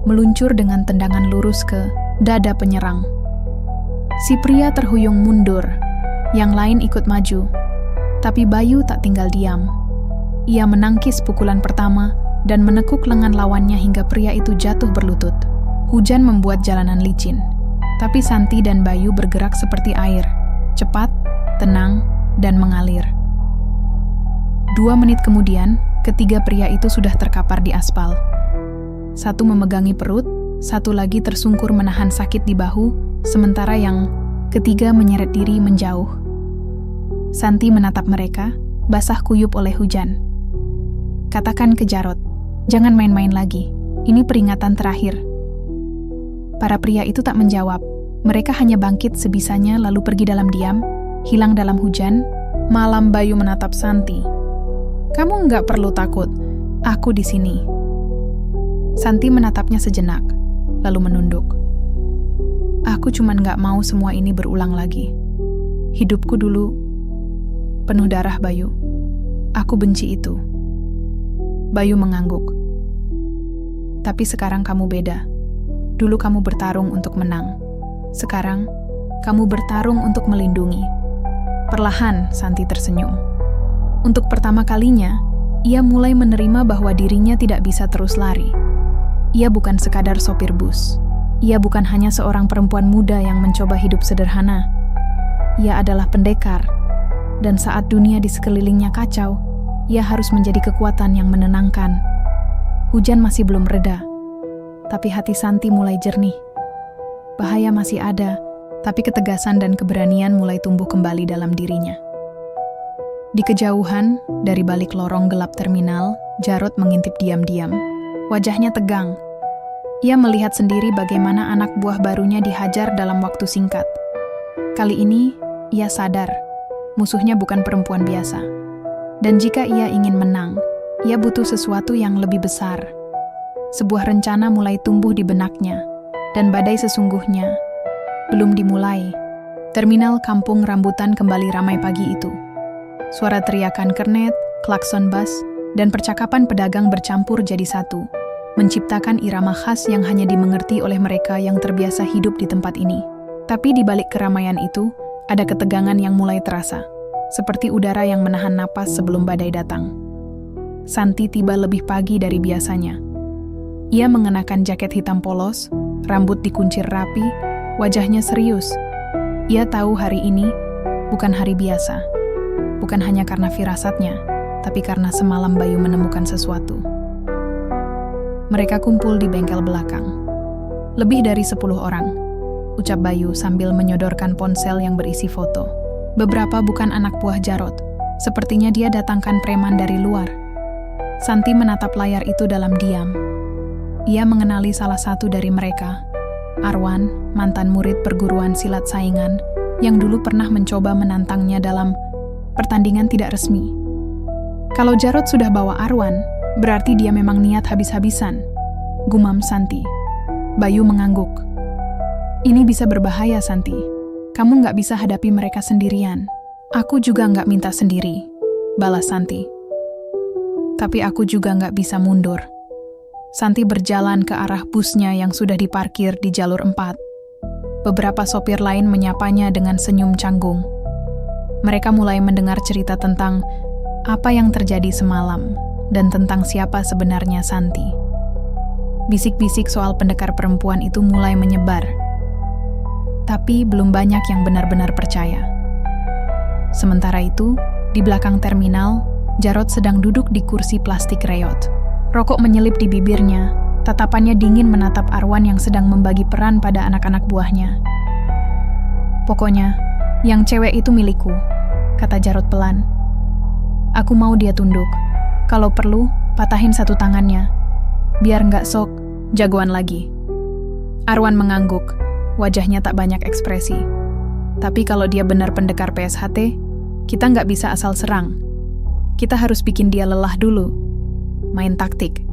meluncur dengan tendangan lurus ke dada penyerang. Si pria terhuyung mundur, yang lain ikut maju. Tapi Bayu tak tinggal diam. Ia menangkis pukulan pertama dan menekuk lengan lawannya hingga pria itu jatuh berlutut. Hujan membuat jalanan licin, tapi Santi dan Bayu bergerak seperti air, cepat, tenang, dan mengalir. 2 menit kemudian, ketiga pria itu sudah terkapar di aspal. Satu memegangi perut, satu lagi tersungkur menahan sakit di bahu, sementara yang ketiga menyeret diri menjauh. Santi menatap mereka, basah kuyup oleh hujan. Katakan ke Jarod, jangan main-main lagi, ini peringatan terakhir. Para pria itu tak menjawab, mereka hanya bangkit sebisanya lalu pergi dalam diam, hilang dalam hujan. Malam Bayu menatap Santi. Kamu nggak perlu takut, aku di sini. Santi menatapnya sejenak, lalu menunduk. Aku cuman nggak mau semua ini berulang lagi. Hidupku dulu penuh darah, Bayu. Aku benci itu. Bayu mengangguk. Tapi sekarang kamu beda. Dulu kamu bertarung untuk menang. Sekarang, kamu bertarung untuk melindungi. Perlahan, Santi tersenyum. Untuk pertama kalinya, ia mulai menerima bahwa dirinya tidak bisa terus lari. Ia bukan sekadar sopir bus. Ia bukan hanya seorang perempuan muda yang mencoba hidup sederhana. Ia adalah pendekar. Dan saat dunia di sekelilingnya kacau, ia harus menjadi kekuatan yang menenangkan. Hujan masih belum reda, tapi hati Santi mulai jernih. Bahaya masih ada, tapi ketegasan dan keberanian mulai tumbuh kembali dalam dirinya. Di kejauhan, dari balik lorong gelap terminal, Jarod mengintip diam-diam. Wajahnya tegang. Ia melihat sendiri bagaimana anak buah barunya dihajar dalam waktu singkat. Kali ini, ia sadar, musuhnya bukan perempuan biasa. Dan jika ia ingin menang, ia butuh sesuatu yang lebih besar. Sebuah rencana mulai tumbuh di benaknya, dan badai sesungguhnya belum dimulai. Terminal kampung rambutan kembali ramai pagi itu. Suara teriakan kernet, klakson bus, dan percakapan pedagang bercampur jadi satu, menciptakan irama khas yang hanya dimengerti oleh mereka yang terbiasa hidup di tempat ini. Tapi di balik keramaian itu, ada ketegangan yang mulai terasa, seperti udara yang menahan napas sebelum badai datang. Santi tiba lebih pagi dari biasanya. Ia mengenakan jaket hitam polos, rambut dikuncir rapi, wajahnya serius. Ia tahu hari ini bukan hari biasa. Bukan hanya karena firasatnya, tapi karena semalam Bayu menemukan sesuatu. Mereka kumpul di bengkel belakang. Lebih dari 10 orang, ucap Bayu sambil menyodorkan ponsel yang berisi foto. Beberapa bukan anak buah Jarod. Sepertinya dia datangkan preman dari luar. Santi menatap layar itu dalam diam. Ia mengenali salah satu dari mereka, Arwan, mantan murid perguruan silat saingan, yang dulu pernah mencoba menantangnya dalam pertandingan tidak resmi. Kalau Jarod sudah bawa Arwan, berarti dia memang niat habis-habisan, gumam Santi. Bayu mengangguk. Ini bisa berbahaya, Santi. Kamu nggak bisa hadapi mereka sendirian. Aku juga nggak minta sendiri, balas Santi. Tapi aku juga nggak bisa mundur. Santi berjalan ke arah busnya yang sudah diparkir di jalur 4. Beberapa sopir lain menyapanya dengan senyum canggung. Mereka mulai mendengar cerita tentang apa yang terjadi semalam dan tentang siapa sebenarnya Santi. Bisik-bisik soal pendekar perempuan itu mulai menyebar. Tapi belum banyak yang benar-benar percaya. Sementara itu, di belakang terminal, Jarod sedang duduk di kursi plastik reyot. Rokok menyelip di bibirnya, tatapannya dingin menatap Arwan yang sedang membagi peran pada anak-anak buahnya. Pokoknya, yang cewek itu milikku, kata Jarod pelan. Aku mau dia tunduk. Kalau perlu, patahin satu tangannya. Biar nggak sok, jagoan lagi. Arwan mengangguk. Wajahnya tak banyak ekspresi. Tapi kalau dia benar pendekar PSHT, kita nggak bisa asal serang. Kita harus bikin dia lelah dulu. Main taktik.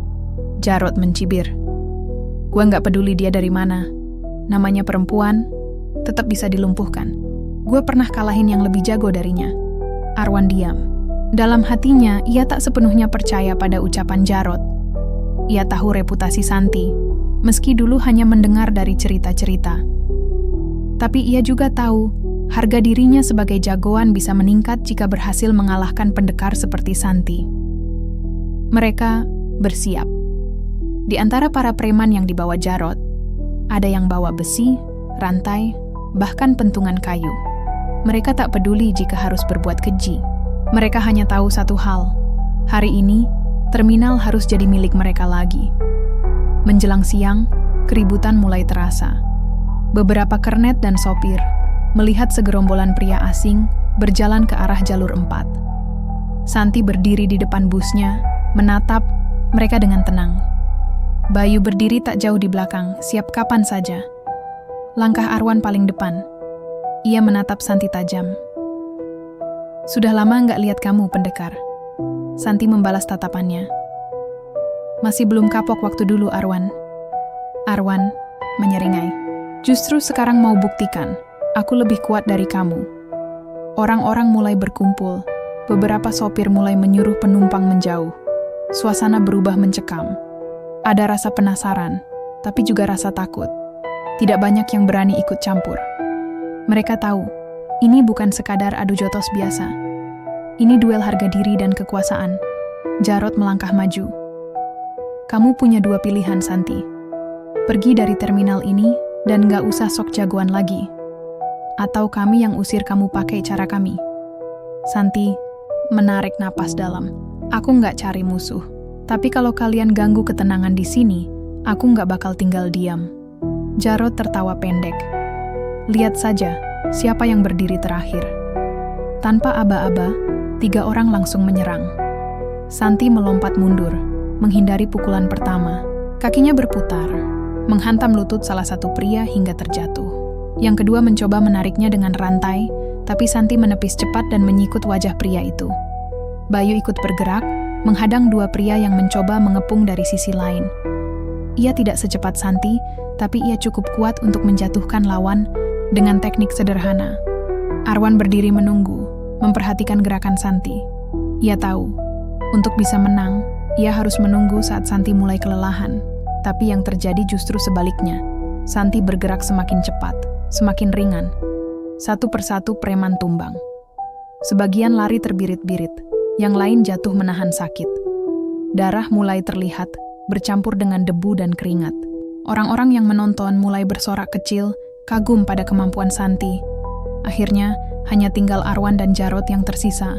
Jarod mencibir. Gue nggak peduli dia dari mana. Namanya perempuan, tetap bisa dilumpuhkan. Gue pernah kalahin yang lebih jago darinya. Arwan diam. Dalam hatinya, ia tak sepenuhnya percaya pada ucapan Jarod. Ia tahu reputasi Santi, meski dulu hanya mendengar dari cerita-cerita. Tapi ia juga tahu, harga dirinya sebagai jagoan bisa meningkat jika berhasil mengalahkan pendekar seperti Santi. Mereka bersiap. Di antara para preman yang dibawa Jarod, ada yang bawa besi, rantai, bahkan pentungan kayu. Mereka tak peduli jika harus berbuat keji. Mereka hanya tahu satu hal. Hari ini, terminal harus jadi milik mereka lagi. Menjelang siang, keributan mulai terasa. Beberapa kernet dan sopir melihat segerombolan pria asing berjalan ke arah jalur 4. Santi berdiri di depan busnya, menatap mereka dengan tenang. Bayu berdiri tak jauh di belakang, siap kapan saja. Langkah Arwan paling depan. Ia menatap Santi tajam. Sudah lama nggak lihat kamu, pendekar. Santi membalas tatapannya. Masih belum kapok waktu dulu, Arwan. Arwan menyeringai. Justru sekarang mau buktikan, aku lebih kuat dari kamu. Orang-orang mulai berkumpul. Beberapa sopir mulai menyuruh penumpang menjauh. Suasana berubah mencekam. Ada rasa penasaran, tapi juga rasa takut. Tidak banyak yang berani ikut campur. Mereka tahu, ini bukan sekadar adu jotos biasa. Ini duel harga diri dan kekuasaan. Jarod melangkah maju. Kamu punya dua pilihan, Santi. Pergi dari terminal ini dan gak usah sok jagoan lagi. Atau kami yang usir kamu pakai cara kami. Santi menarik napas dalam. Aku gak cari musuh. Tapi kalau kalian ganggu ketenangan di sini, aku gak bakal tinggal diam. Jarod tertawa pendek. Lihat saja, siapa yang berdiri terakhir. Tanpa aba-aba, 3 orang langsung menyerang. Santi melompat mundur, menghindari pukulan pertama. Kakinya berputar, menghantam lutut salah satu pria hingga terjatuh. Yang kedua mencoba menariknya dengan rantai, tapi Santi menepis cepat dan menyikut wajah pria itu. Bayu ikut bergerak, menghadang 2 pria yang mencoba mengepung dari sisi lain. Ia tidak secepat Santi, tapi ia cukup kuat untuk menjatuhkan lawan dengan teknik sederhana. Arwan berdiri menunggu, memperhatikan gerakan Santi. Ia tahu, untuk bisa menang, ia harus menunggu saat Santi mulai kelelahan. Tapi yang terjadi justru sebaliknya. Santi bergerak semakin cepat, semakin ringan. Satu persatu preman tumbang. Sebagian lari terbirit-birit, yang lain jatuh menahan sakit. Darah mulai terlihat, bercampur dengan debu dan keringat. Orang-orang yang menonton mulai bersorak kecil, kagum pada kemampuan Santi. Akhirnya, hanya tinggal Arwan dan Jarod yang tersisa.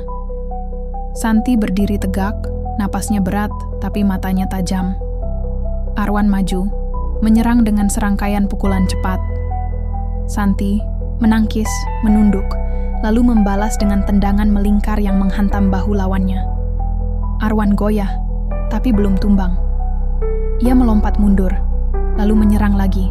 Santi berdiri tegak, napasnya berat, tapi matanya tajam. Arwan maju, menyerang dengan serangkaian pukulan cepat. Santi menangkis, menunduk, lalu membalas dengan tendangan melingkar yang menghantam bahu lawannya. Arwan goyah, tapi belum tumbang. Ia melompat mundur, lalu menyerang lagi.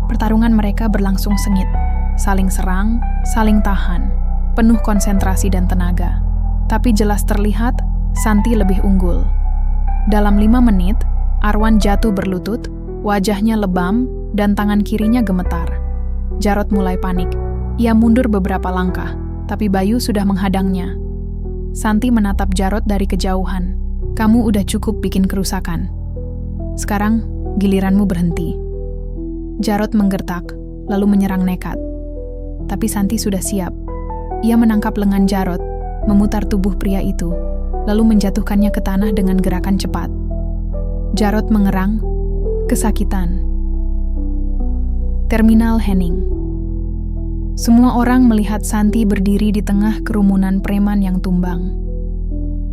Pertarungan mereka berlangsung sengit, saling serang, saling tahan, penuh konsentrasi dan tenaga. Tapi jelas terlihat, Santi lebih unggul. Dalam 5 menit, Arwan jatuh berlutut, wajahnya lebam, dan tangan kirinya gemetar. Jarod mulai panik. Ia mundur beberapa langkah, tapi Bayu sudah menghadangnya. Santi menatap Jarod dari kejauhan. Kamu udah cukup bikin kerusakan. Sekarang, giliranmu berhenti. Jarod menggertak, lalu menyerang nekat. Tapi Santi sudah siap. Ia menangkap lengan Jarod, memutar tubuh pria itu, lalu menjatuhkannya ke tanah dengan gerakan cepat. Jarod mengerang, kesakitan. Terminal Henning. Semua orang melihat Santi berdiri di tengah kerumunan preman yang tumbang.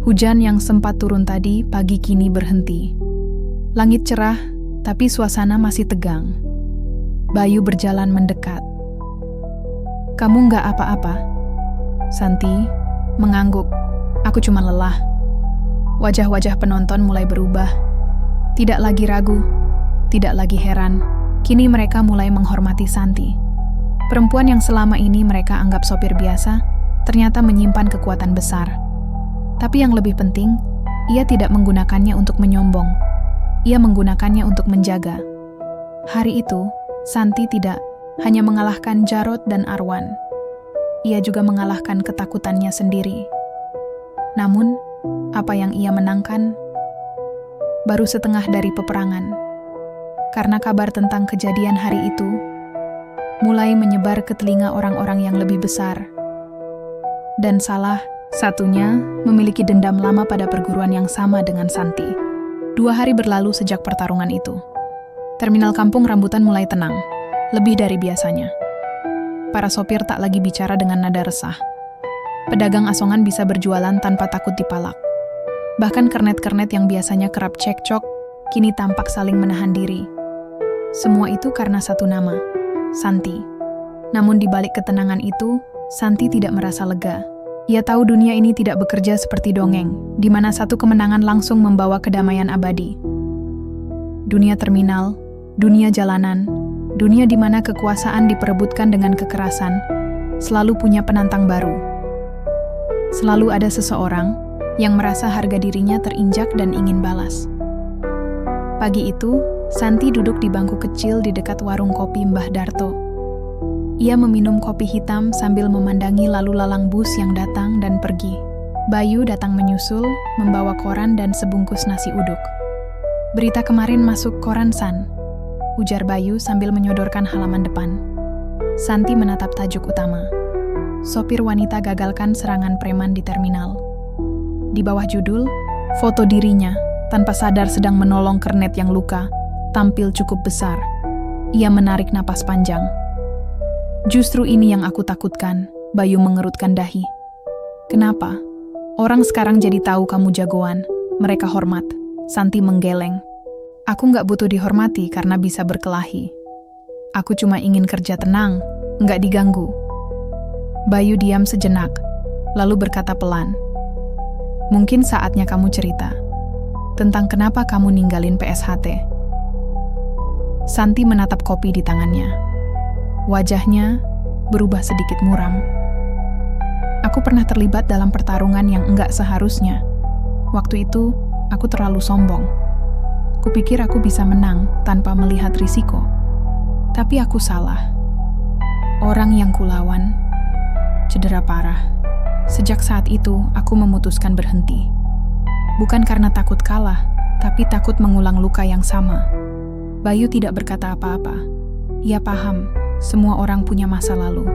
Hujan yang sempat turun tadi pagi kini berhenti. Langit cerah, tapi suasana masih tegang. Bayu berjalan mendekat. Kamu nggak apa-apa? Santi mengangguk. Aku cuma lelah. Wajah-wajah penonton mulai berubah. Tidak lagi ragu, tidak lagi heran. Kini mereka mulai menghormati Santi. Perempuan yang selama ini mereka anggap sopir biasa, ternyata menyimpan kekuatan besar. Tapi yang lebih penting, ia tidak menggunakannya untuk menyombong. Ia menggunakannya untuk menjaga. Hari itu, Santi tidak hanya mengalahkan Jarod dan Arwan. Ia juga mengalahkan ketakutannya sendiri. Namun, apa yang ia menangkan baru setengah dari peperangan. Karena kabar tentang kejadian hari itu mulai menyebar ke telinga orang-orang yang lebih besar. Dan salah satunya memiliki dendam lama pada perguruan yang sama dengan Santi. 2 hari berlalu sejak pertarungan itu. Terminal kampung rambutan mulai tenang, lebih dari biasanya. Para sopir tak lagi bicara dengan nada resah. Pedagang asongan bisa berjualan tanpa takut dipalak. Bahkan kernet-kernet yang biasanya kerap cekcok, kini tampak saling menahan diri. Semua itu karena satu nama, Santi. Namun di balik ketenangan itu, Santi tidak merasa lega. Ia tahu dunia ini tidak bekerja seperti dongeng, di mana satu kemenangan langsung membawa kedamaian abadi. Dunia terminal, dunia jalanan, dunia di mana kekuasaan diperebutkan dengan kekerasan, selalu punya penantang baru. Selalu ada seseorang yang merasa harga dirinya terinjak dan ingin balas. Pagi itu, Santi duduk di bangku kecil di dekat warung kopi Mbah Darto. Ia meminum kopi hitam sambil memandangi lalu lalang bus yang datang dan pergi. Bayu datang menyusul, membawa koran dan sebungkus nasi uduk. "Berita kemarin masuk koran, San," ujar Bayu sambil menyodorkan halaman depan. Santi menatap tajuk utama. Sopir wanita gagalkan serangan preman di terminal. Di bawah judul, foto dirinya tanpa sadar sedang menolong kernet yang luka, tampil cukup besar. Ia menarik napas panjang. "Justru ini yang aku takutkan," Bayu mengerutkan dahi. "Kenapa? Orang sekarang jadi tahu kamu jagoan. Mereka hormat." Santi menggeleng. "Aku nggak butuh dihormati karena bisa berkelahi. Aku cuma ingin kerja tenang, nggak diganggu." Bayu diam sejenak, lalu berkata pelan, "Mungkin saatnya kamu cerita tentang kenapa kamu ninggalin PSHT." Santi menatap kopi di tangannya. Wajahnya berubah sedikit muram. "Aku pernah terlibat dalam pertarungan yang enggak seharusnya. Waktu itu, aku terlalu sombong. Kupikir aku bisa menang tanpa melihat risiko. Tapi aku salah. Orang yang kulawan cedera parah. Sejak saat itu, aku memutuskan berhenti. Bukan karena takut kalah, tapi takut mengulang luka yang sama." Bayu tidak berkata apa-apa. Ia paham, semua orang punya masa lalu.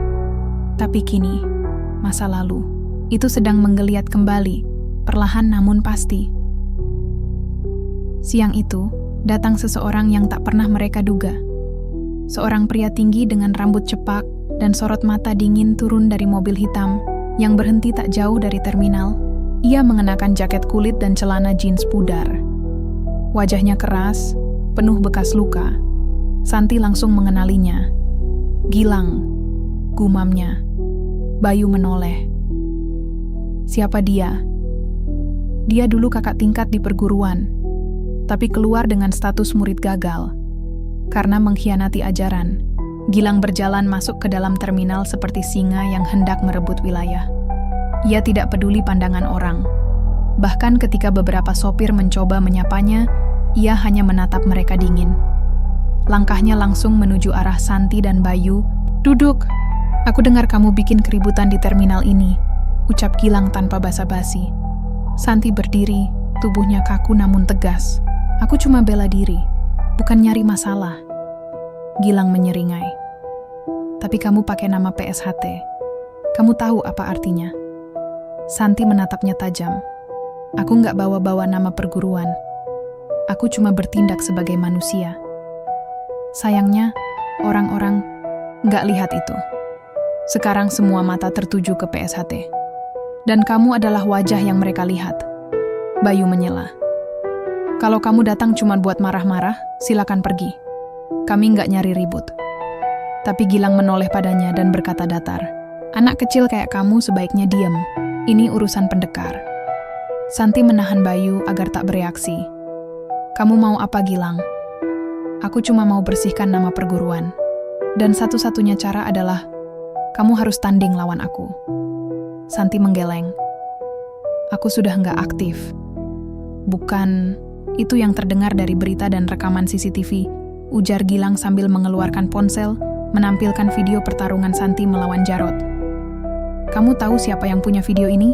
Tapi kini, masa lalu itu sedang menggeliat kembali, perlahan namun pasti. Siang itu, datang seseorang yang tak pernah mereka duga. Seorang pria tinggi dengan rambut cepak dan sorot mata dingin turun dari mobil hitam yang berhenti tak jauh dari terminal. Ia mengenakan jaket kulit dan celana jeans pudar. Wajahnya keras, penuh bekas luka. Santi langsung mengenalinya. "Gilang," gumamnya. Bayu menoleh. "Siapa dia?" "Dia dulu kakak tingkat di perguruan, tapi keluar dengan status murid gagal karena mengkhianati ajaran." Gilang berjalan masuk ke dalam terminal seperti singa yang hendak merebut wilayah. Ia tidak peduli pandangan orang. Bahkan ketika beberapa sopir mencoba menyapanya, ia hanya menatap mereka dingin. Langkahnya langsung menuju arah Santi dan Bayu. "Duduk. Aku dengar kamu bikin keributan di terminal ini," ucap Gilang tanpa basa-basi. Santi berdiri, tubuhnya kaku namun tegas. "Aku cuma bela diri, bukan nyari masalah." Gilang menyeringai. "Tapi kamu pakai nama PSHT. Kamu tahu apa artinya?" Santi menatapnya tajam. "Aku nggak bawa-bawa nama perguruan. Aku cuma bertindak sebagai manusia. Sayangnya, orang-orang nggak lihat itu. Sekarang semua mata tertuju ke PSHT. Dan kamu adalah wajah yang mereka lihat." Bayu menyela. "Kalau kamu datang cuma buat marah-marah, silakan pergi. Kami nggak nyari ribut." Tapi Gilang menoleh padanya dan berkata datar, "Anak kecil kayak kamu sebaiknya diam. Ini urusan pendekar." Santi menahan Bayu agar tak bereaksi. "Kamu mau apa, Gilang?" "Aku cuma mau bersihkan nama perguruan. Dan satu-satunya cara adalah kamu harus tanding lawan aku." Santi menggeleng. "Aku sudah nggak aktif." "Bukan Itu yang terdengar dari berita dan rekaman CCTV, ujar Gilang sambil mengeluarkan ponsel, menampilkan video pertarungan Santi melawan Jarod. Kamu tahu siapa yang punya video ini?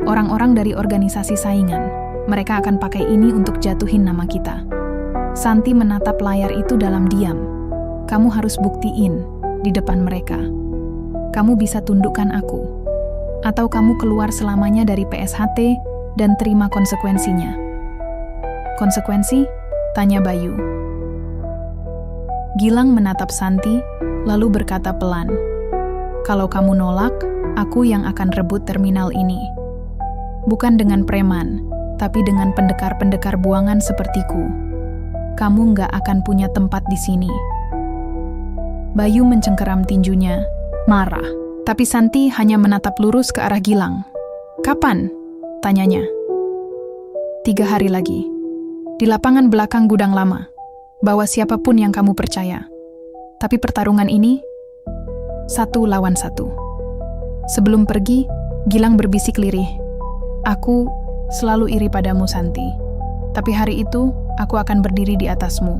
Orang-orang dari organisasi saingan. Mereka akan pakai ini untuk jatuhin nama kita. Santi menatap layar itu dalam diam. Kamu harus buktiin di depan mereka. Kamu bisa tundukkan aku. Atau kamu keluar selamanya dari PSHT dan terima konsekuensinya. Konsekuensi? Tanya Bayu. Gilang menatap Santi, lalu berkata pelan, "Kalau kamu nolak, aku yang akan rebut terminal ini. Bukan dengan preman, tapi dengan pendekar-pendekar buangan sepertiku. Kamu nggak akan punya tempat di sini." Bayu mencengkeram tinjunya, marah. Tapi Santi hanya menatap lurus ke arah Gilang. "Kapan?" tanyanya. 3 hari lagi. Di lapangan belakang gudang lama. Bawa siapapun yang kamu percaya. Tapi pertarungan ini 1 lawan 1. Sebelum pergi, Gilang berbisik lirih. "Aku selalu iri padamu, Santi. Tapi hari itu, aku akan berdiri di atasmu."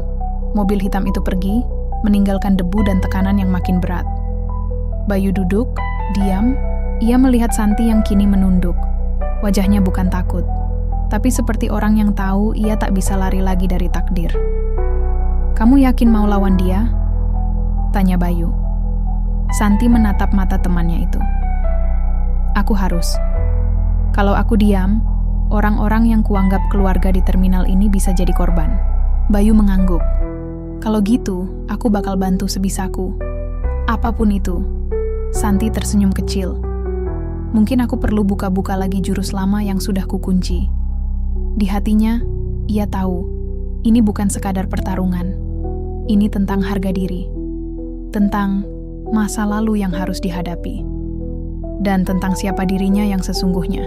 Mobil hitam itu pergi, meninggalkan debu dan tekanan yang makin berat. Bayu duduk, diam. Ia melihat Santi yang kini menunduk. Wajahnya bukan takut, tapi seperti orang yang tahu ia tak bisa lari lagi dari takdir. "Kamu yakin mau lawan dia?" tanya Bayu. Santi menatap mata temannya itu. "Aku harus. Kalau aku diam, orang-orang yang kuanggap keluarga di terminal ini bisa jadi korban." Bayu mengangguk. "Kalau gitu, aku bakal bantu sebisaku. Apapun itu." Santi tersenyum kecil. "Mungkin aku perlu buka-buka lagi jurus lama yang sudah kukunci." Di hatinya, ia tahu, ini bukan sekadar pertarungan. Ini tentang harga diri. Tentang masa lalu yang harus dihadapi. Dan tentang siapa dirinya yang sesungguhnya.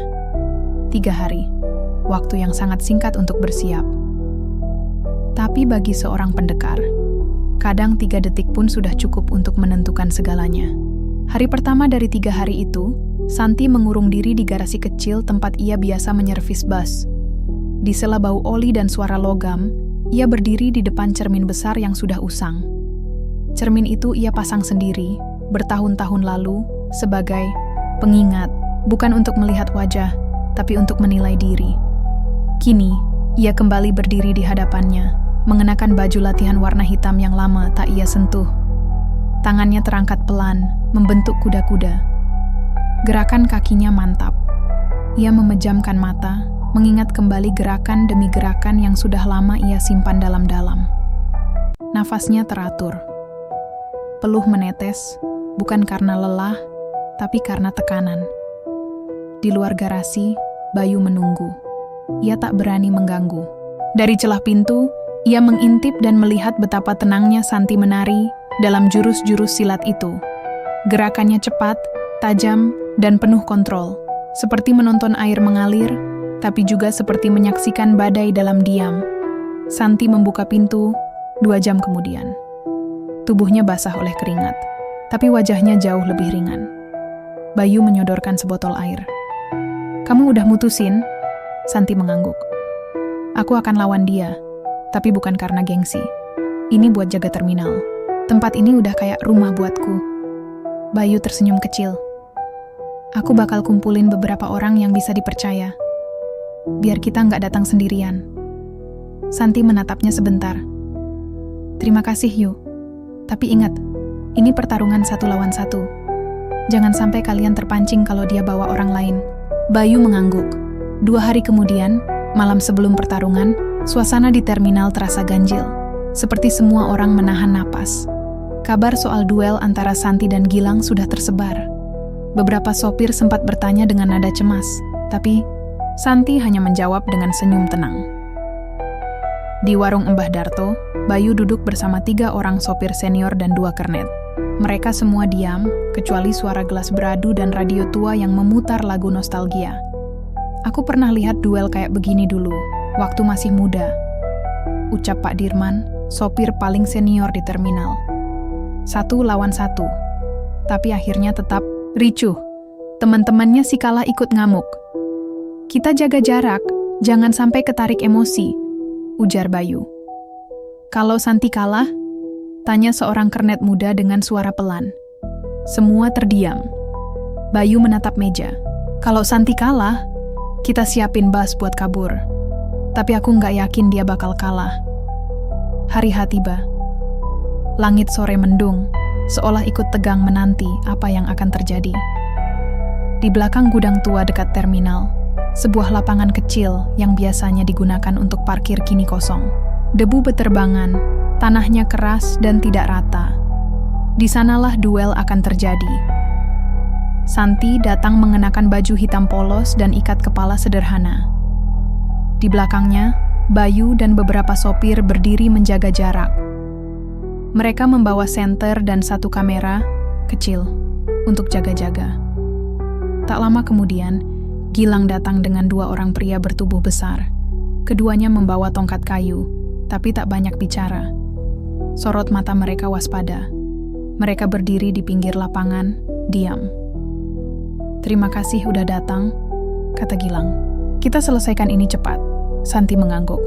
3 hari, waktu yang sangat singkat untuk bersiap. Tapi bagi seorang pendekar, kadang 3 detik pun sudah cukup untuk menentukan segalanya. Hari pertama dari 3 hari itu, Santi mengurung diri di garasi kecil tempat ia biasa menyervis bus. Di sela bau oli dan suara logam, ia berdiri di depan cermin besar yang sudah usang. Cermin itu ia pasang sendiri, bertahun-tahun lalu, sebagai pengingat, bukan untuk melihat wajah, tapi untuk menilai diri. Kini, ia kembali berdiri di hadapannya, mengenakan baju latihan warna hitam yang lama tak ia sentuh. Tangannya terangkat pelan, membentuk kuda-kuda. Gerakan kakinya mantap. Ia memejamkan mata, mengingat kembali gerakan demi gerakan yang sudah lama ia simpan dalam-dalam. Nafasnya teratur. Peluh menetes, bukan karena lelah, tapi karena tekanan. Di luar garasi, Bayu menunggu. Ia tak berani mengganggu. Dari celah pintu, ia mengintip dan melihat betapa tenangnya Santi menari dalam jurus-jurus silat itu. Gerakannya cepat, tajam, dan penuh kontrol. Seperti menonton air mengalir, tapi juga seperti menyaksikan badai dalam diam. Santi membuka pintu 2 jam kemudian. Tubuhnya basah oleh keringat, tapi wajahnya jauh lebih ringan. Bayu menyodorkan sebotol air. "Kamu udah mutusin?" Santi mengangguk. "Aku akan lawan dia, tapi bukan karena gengsi. Ini buat jaga terminal. Tempat ini udah kayak rumah buatku." Bayu tersenyum kecil. "Aku bakal kumpulin beberapa orang yang bisa dipercaya. Biar kita nggak datang sendirian." Santi menatapnya sebentar. "Terima kasih, Yu. Tapi ingat, ini pertarungan 1 lawan 1. Jangan sampai kalian terpancing kalau dia bawa orang lain." Bayu mengangguk. 2 hari kemudian, malam sebelum pertarungan, suasana di terminal terasa ganjil. Seperti semua orang menahan napas. Kabar soal duel antara Santi dan Gilang sudah tersebar. Beberapa sopir sempat bertanya dengan nada cemas, tapi Santi hanya menjawab dengan senyum tenang. Di warung Mbah Darto, Bayu duduk bersama 3 orang sopir senior dan 2 kernet. Mereka semua diam, kecuali suara gelas beradu dan radio tua yang memutar lagu nostalgia. "Aku pernah lihat duel kayak begini dulu, waktu masih muda," ucap Pak Dirman, sopir paling senior di terminal. 1 lawan 1. Tapi akhirnya tetap ricuh. Teman-temannya si Kala ikut ngamuk. "Kita jaga jarak, jangan sampai ketarik emosi," ujar Bayu. Kalau Santi kalah? Tanya seorang kernet muda dengan suara pelan. Semua terdiam. Bayu menatap meja. Kalau Santi kalah, kita siapin bus buat kabur. Tapi aku nggak yakin dia bakal kalah. Hari H tiba. Langit sore mendung, seolah ikut tegang menanti apa yang akan terjadi. Di belakang gudang tua dekat terminal, sebuah lapangan kecil yang biasanya digunakan untuk parkir kini kosong. Debu beterbangan, tanahnya keras dan tidak rata. Di sanalah duel akan terjadi. Santi datang mengenakan baju hitam polos dan ikat kepala sederhana. Di belakangnya, Bayu dan beberapa sopir berdiri menjaga jarak. Mereka membawa senter dan satu kamera kecil untuk jaga-jaga. Tak lama kemudian, Gilang datang dengan dua orang pria bertubuh besar. Keduanya membawa tongkat kayu, tapi tak banyak bicara. Sorot mata mereka waspada. Mereka berdiri di pinggir lapangan, diam. "Terima kasih udah datang," kata Gilang. "Kita selesaikan ini cepat." Santi mengangguk.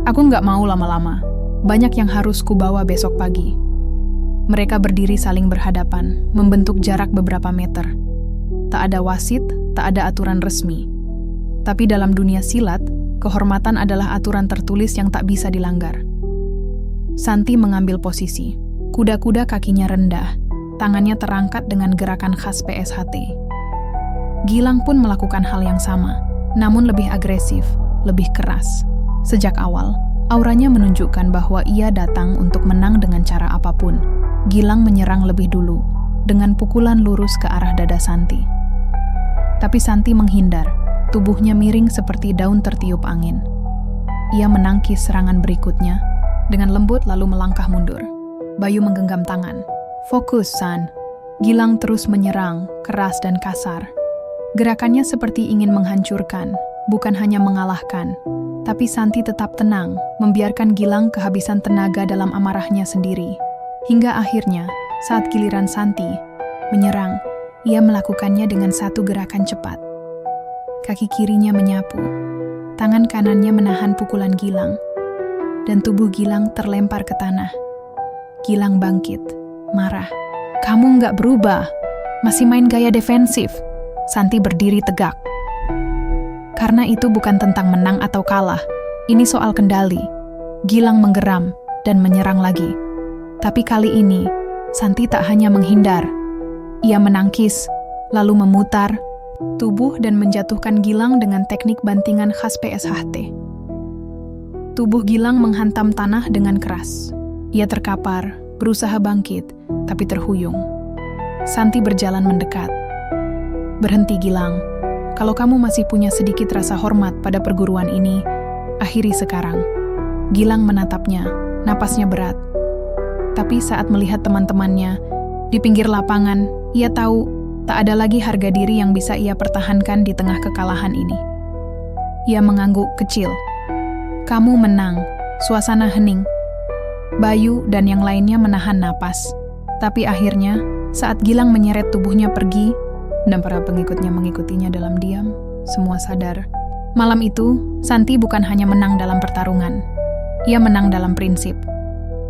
"Aku nggak mau lama-lama. Banyak yang harus kubawa besok pagi." Mereka berdiri saling berhadapan, membentuk jarak beberapa meter. Tak ada wasit, tak ada aturan resmi. Tapi dalam dunia silat, kehormatan adalah aturan tertulis yang tak bisa dilanggar. Santi mengambil posisi. Kuda-kuda kakinya rendah, tangannya terangkat dengan gerakan khas PSHT. Gilang pun melakukan hal yang sama, namun lebih agresif, lebih keras. Sejak awal, auranya menunjukkan bahwa ia datang untuk menang dengan cara apapun. Gilang menyerang lebih dulu, dengan pukulan lurus ke arah dada Santi. Tapi Santi menghindar, tubuhnya miring seperti daun tertiup angin. Ia menangkis serangan berikutnya, dengan lembut lalu melangkah mundur. Bayu menggenggam tangan. "Fokus, San." Gilang terus menyerang, keras dan kasar. Gerakannya seperti ingin menghancurkan, bukan hanya mengalahkan. Tapi Santi tetap tenang, membiarkan Gilang kehabisan tenaga dalam amarahnya sendiri. Hingga akhirnya, saat giliran Santi menyerang, ia melakukannya dengan satu gerakan cepat. Kaki kirinya menyapu, tangan kanannya menahan pukulan Gilang, dan tubuh Gilang terlempar ke tanah. Gilang bangkit, marah. "Kamu nggak berubah, masih main gaya defensif." Santi berdiri tegak. "Karena itu bukan tentang menang atau kalah, ini soal kendali." Gilang menggeram dan menyerang lagi. Tapi kali ini, Santi tak hanya menghindar. Ia menangkis, lalu memutar tubuh dan menjatuhkan Gilang dengan teknik bantingan khas PSHT. Tubuh Gilang menghantam tanah dengan keras. Ia terkapar, berusaha bangkit, tapi terhuyung. Santi berjalan mendekat. "Berhenti, Gilang. Kalau kamu masih punya sedikit rasa hormat pada perguruan ini, akhiri sekarang." Gilang menatapnya, napasnya berat. Tapi saat melihat teman-temannya di pinggir lapangan, ia tahu tak ada lagi harga diri yang bisa ia pertahankan di tengah kekalahan ini. Ia mengangguk kecil. "Kamu menang." Suasana hening. Bayu dan yang lainnya menahan napas. Tapi akhirnya, saat Gilang menyeret tubuhnya pergi, dan para pengikutnya mengikutinya dalam diam, semua sadar. Malam itu, Santi bukan hanya menang dalam pertarungan. Ia menang dalam prinsip.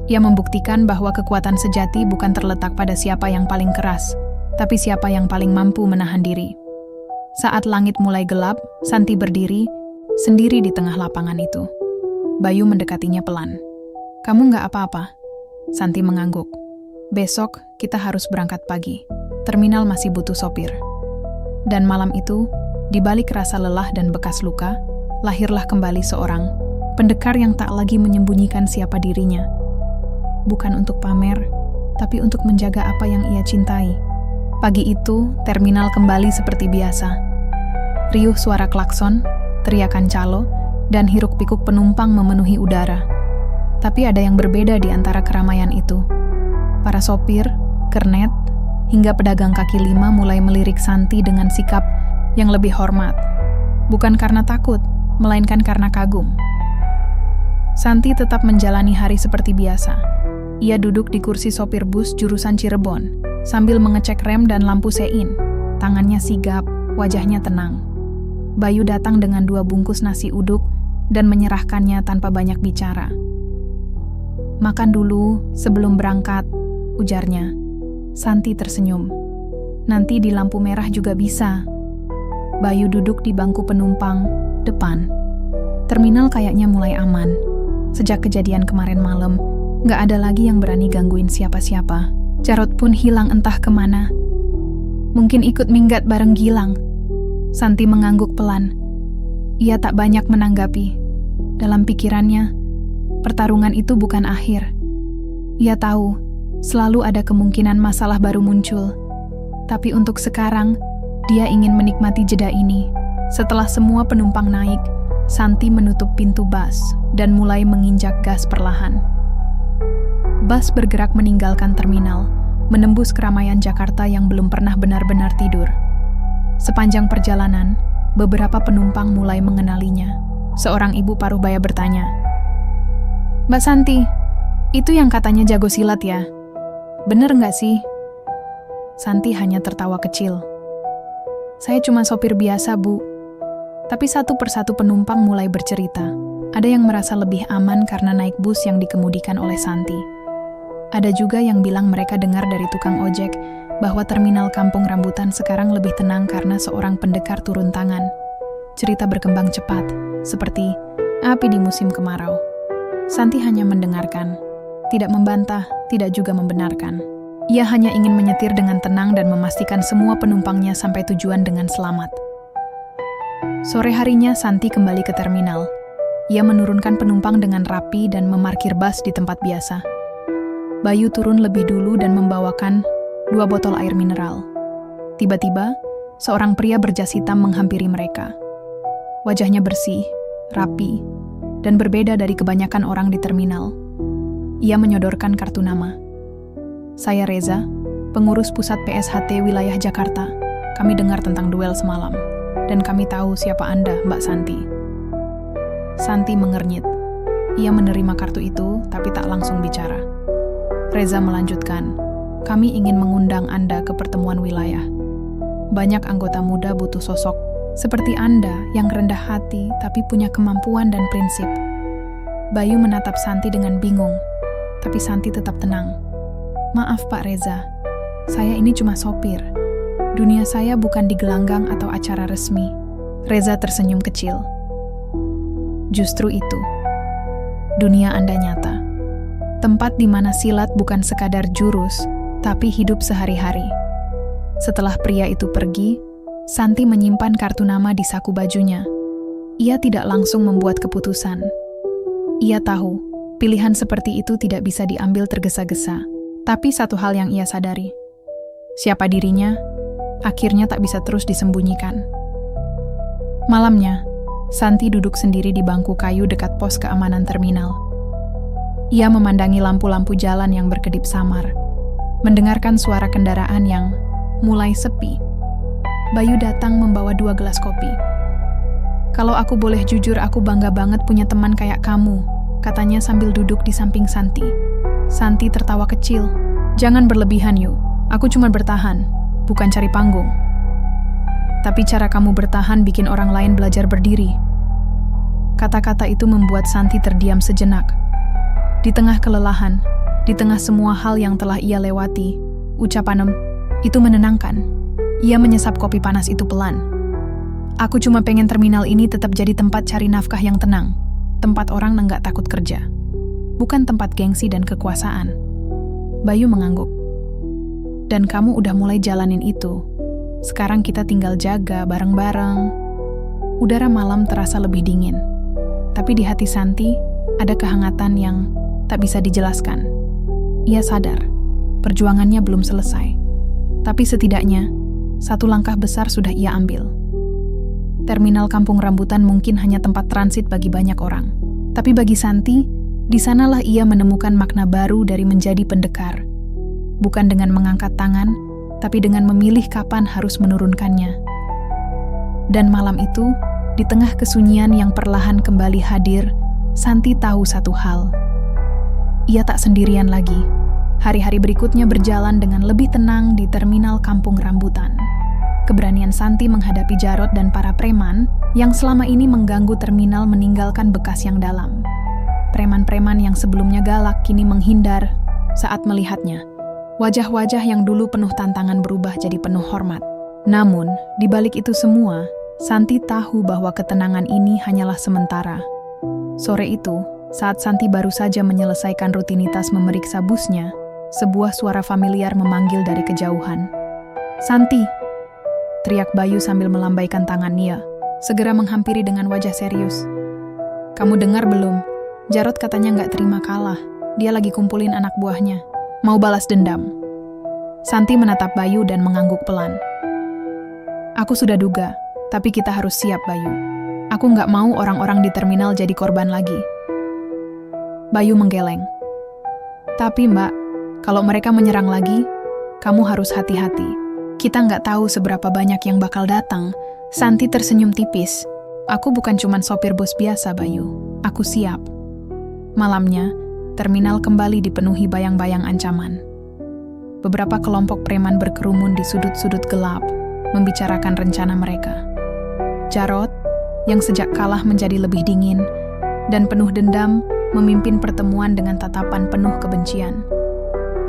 Ia membuktikan bahwa kekuatan sejati bukan terletak pada siapa yang paling keras, tapi siapa yang paling mampu menahan diri. Saat langit mulai gelap, Santi berdiri, sendiri di tengah lapangan itu. Bayu mendekatinya pelan. "Kamu nggak apa-apa?" Santi mengangguk. "Besok, kita harus berangkat pagi. Terminal masih butuh sopir." Dan malam itu, di balik rasa lelah dan bekas luka, lahirlah kembali seorang pendekar yang tak lagi menyembunyikan siapa dirinya. Bukan untuk pamer, tapi untuk menjaga apa yang ia cintai. Pagi itu, terminal kembali seperti biasa. Riuh suara klakson, teriakan calo, dan hiruk-pikuk penumpang memenuhi udara. Tapi ada yang berbeda di antara keramaian itu. Para sopir, kernet, hingga pedagang kaki lima mulai melirik Santi dengan sikap yang lebih hormat. Bukan karena takut, melainkan karena kagum. Santi tetap menjalani hari seperti biasa. Ia duduk di kursi sopir bus jurusan Cirebon, sambil mengecek rem dan lampu sein. Tangannya sigap, wajahnya tenang. Bayu datang dengan 2 bungkus nasi uduk dan menyerahkannya tanpa banyak bicara. "Makan dulu sebelum berangkat," ujarnya. Santi tersenyum. "Nanti di lampu merah juga bisa." Bayu duduk di bangku penumpang depan. Terminal kayaknya mulai aman. Sejak kejadian kemarin malam, gak ada lagi yang berani gangguin siapa-siapa. Jarod pun hilang entah kemana. Mungkin ikut minggat bareng Gilang. Santi mengangguk pelan. Ia tak banyak menanggapi. Dalam pikirannya, pertarungan itu bukan akhir. Ia tahu, selalu ada kemungkinan masalah baru muncul. Tapi untuk sekarang, dia ingin menikmati jeda ini. Setelah semua penumpang naik, Santi menutup pintu bus dan mulai menginjak gas perlahan. Bus bergerak meninggalkan terminal, menembus keramaian Jakarta yang belum pernah benar-benar tidur. Sepanjang perjalanan, beberapa penumpang mulai mengenalinya. Seorang ibu paruh baya bertanya, "Mbak Santi, itu yang katanya jago silat ya? Bener nggak sih?" Santi hanya tertawa kecil. "Saya cuma sopir biasa, Bu." Tapi satu persatu penumpang mulai bercerita. Ada yang merasa lebih aman karena naik bus yang dikemudikan oleh Santi. Ada juga yang bilang mereka dengar dari tukang ojek bahwa terminal Kampung Rambutan sekarang lebih tenang karena seorang pendekar turun tangan. Cerita berkembang cepat, seperti api di musim kemarau. Santi hanya mendengarkan, tidak membantah, tidak juga membenarkan. Ia hanya ingin menyetir dengan tenang dan memastikan semua penumpangnya sampai tujuan dengan selamat. Sore harinya, Santi kembali ke terminal. Ia menurunkan penumpang dengan rapi dan memarkir bus di tempat biasa. Bayu turun lebih dulu dan membawakan 2 botol air mineral. Tiba-tiba, seorang pria berjas hitam menghampiri mereka. Wajahnya bersih, rapi, dan berbeda dari kebanyakan orang di terminal. Ia menyodorkan kartu nama. "Saya Reza, pengurus pusat PSHT wilayah Jakarta. Kami dengar tentang duel semalam, dan kami tahu siapa Anda, Mbak Santi." Santi mengernyit. Ia menerima kartu itu, tapi tak langsung bicara. Reza melanjutkan, "Kami ingin mengundang Anda ke pertemuan wilayah. Banyak anggota muda butuh sosok seperti Anda yang rendah hati tapi punya kemampuan dan prinsip." Bayu menatap Santi dengan bingung, tapi Santi tetap tenang. "Maaf Pak Reza, saya ini cuma sopir. Dunia saya bukan di gelanggang atau acara resmi." Reza tersenyum kecil. "Justru itu, dunia Anda nyata. Tempat di mana silat bukan sekadar jurus, tapi hidup sehari-hari." Setelah pria itu pergi, Santi menyimpan kartu nama di saku bajunya. Ia tidak langsung membuat keputusan. Ia tahu, pilihan seperti itu tidak bisa diambil tergesa-gesa. Tapi satu hal yang ia sadari, siapa dirinya, akhirnya tak bisa terus disembunyikan. Malamnya, Santi duduk sendiri di bangku kayu dekat pos keamanan terminal. Ia memandangi lampu-lampu jalan yang berkedip samar, mendengarkan suara kendaraan yang mulai sepi. Bayu datang membawa 2 gelas kopi. "Kalau aku boleh jujur, aku bangga banget punya teman kayak kamu," katanya sambil duduk di samping Santi. Santi tertawa kecil. "Jangan berlebihan, Yu. Aku cuma bertahan, bukan cari panggung." "Tapi cara kamu bertahan bikin orang lain belajar berdiri." Kata-kata itu membuat Santi terdiam sejenak. Di tengah kelelahan, di tengah semua hal yang telah ia lewati, ucapan itu menenangkan. Ia menyesap kopi panas itu pelan. "Aku cuma pengen terminal ini tetap jadi tempat cari nafkah yang tenang. Tempat orang nggak takut kerja. Bukan tempat gengsi dan kekuasaan." Bayu mengangguk. "Dan kamu udah mulai jalanin itu. Sekarang kita tinggal jaga bareng-bareng." Udara malam terasa lebih dingin. Tapi di hati Santi ada kehangatan yang tak bisa dijelaskan. Ia sadar, perjuangannya belum selesai. Tapi setidaknya, satu langkah besar sudah ia ambil. Terminal Kampung Rambutan mungkin hanya tempat transit bagi banyak orang. Tapi bagi Santi, di sanalah ia menemukan makna baru dari menjadi pendekar. Bukan dengan mengangkat tangan, tapi dengan memilih kapan harus menurunkannya. Dan malam itu, di tengah kesunyian yang perlahan kembali hadir, Santi tahu satu hal. Ia tak sendirian lagi. Hari-hari berikutnya berjalan dengan lebih tenang di terminal Kampung Rambutan. Keberanian Santi menghadapi Jarod dan para preman yang selama ini mengganggu terminal meninggalkan bekas yang dalam. Preman-preman yang sebelumnya galak kini menghindar saat melihatnya. Wajah-wajah yang dulu penuh tantangan berubah jadi penuh hormat. Namun, di balik itu semua, Santi tahu bahwa ketenangan ini hanyalah sementara. Sore itu, saat Santi baru saja menyelesaikan rutinitas memeriksa busnya, sebuah suara familiar memanggil dari kejauhan. "Santi!" teriak Bayu sambil melambaikan tangan Nia, segera menghampiri dengan wajah serius. "Kamu dengar belum? Jarod katanya nggak terima kalah. Dia lagi kumpulin anak buahnya. Mau balas dendam." Santi menatap Bayu dan mengangguk pelan. "Aku sudah duga, tapi kita harus siap, Bayu. Aku nggak mau orang-orang di terminal jadi korban lagi." Bayu menggeleng. "Tapi Mbak, kalau mereka menyerang lagi, kamu harus hati-hati. Kita nggak tahu seberapa banyak yang bakal datang." Santi tersenyum tipis. "Aku bukan cuma sopir bus biasa, Bayu. Aku siap." Malamnya, terminal kembali dipenuhi bayang-bayang ancaman. Beberapa kelompok preman berkerumun di sudut-sudut gelap, membicarakan rencana mereka. Jarod, yang sejak kalah menjadi lebih dingin dan penuh dendam, memimpin pertemuan dengan tatapan penuh kebencian.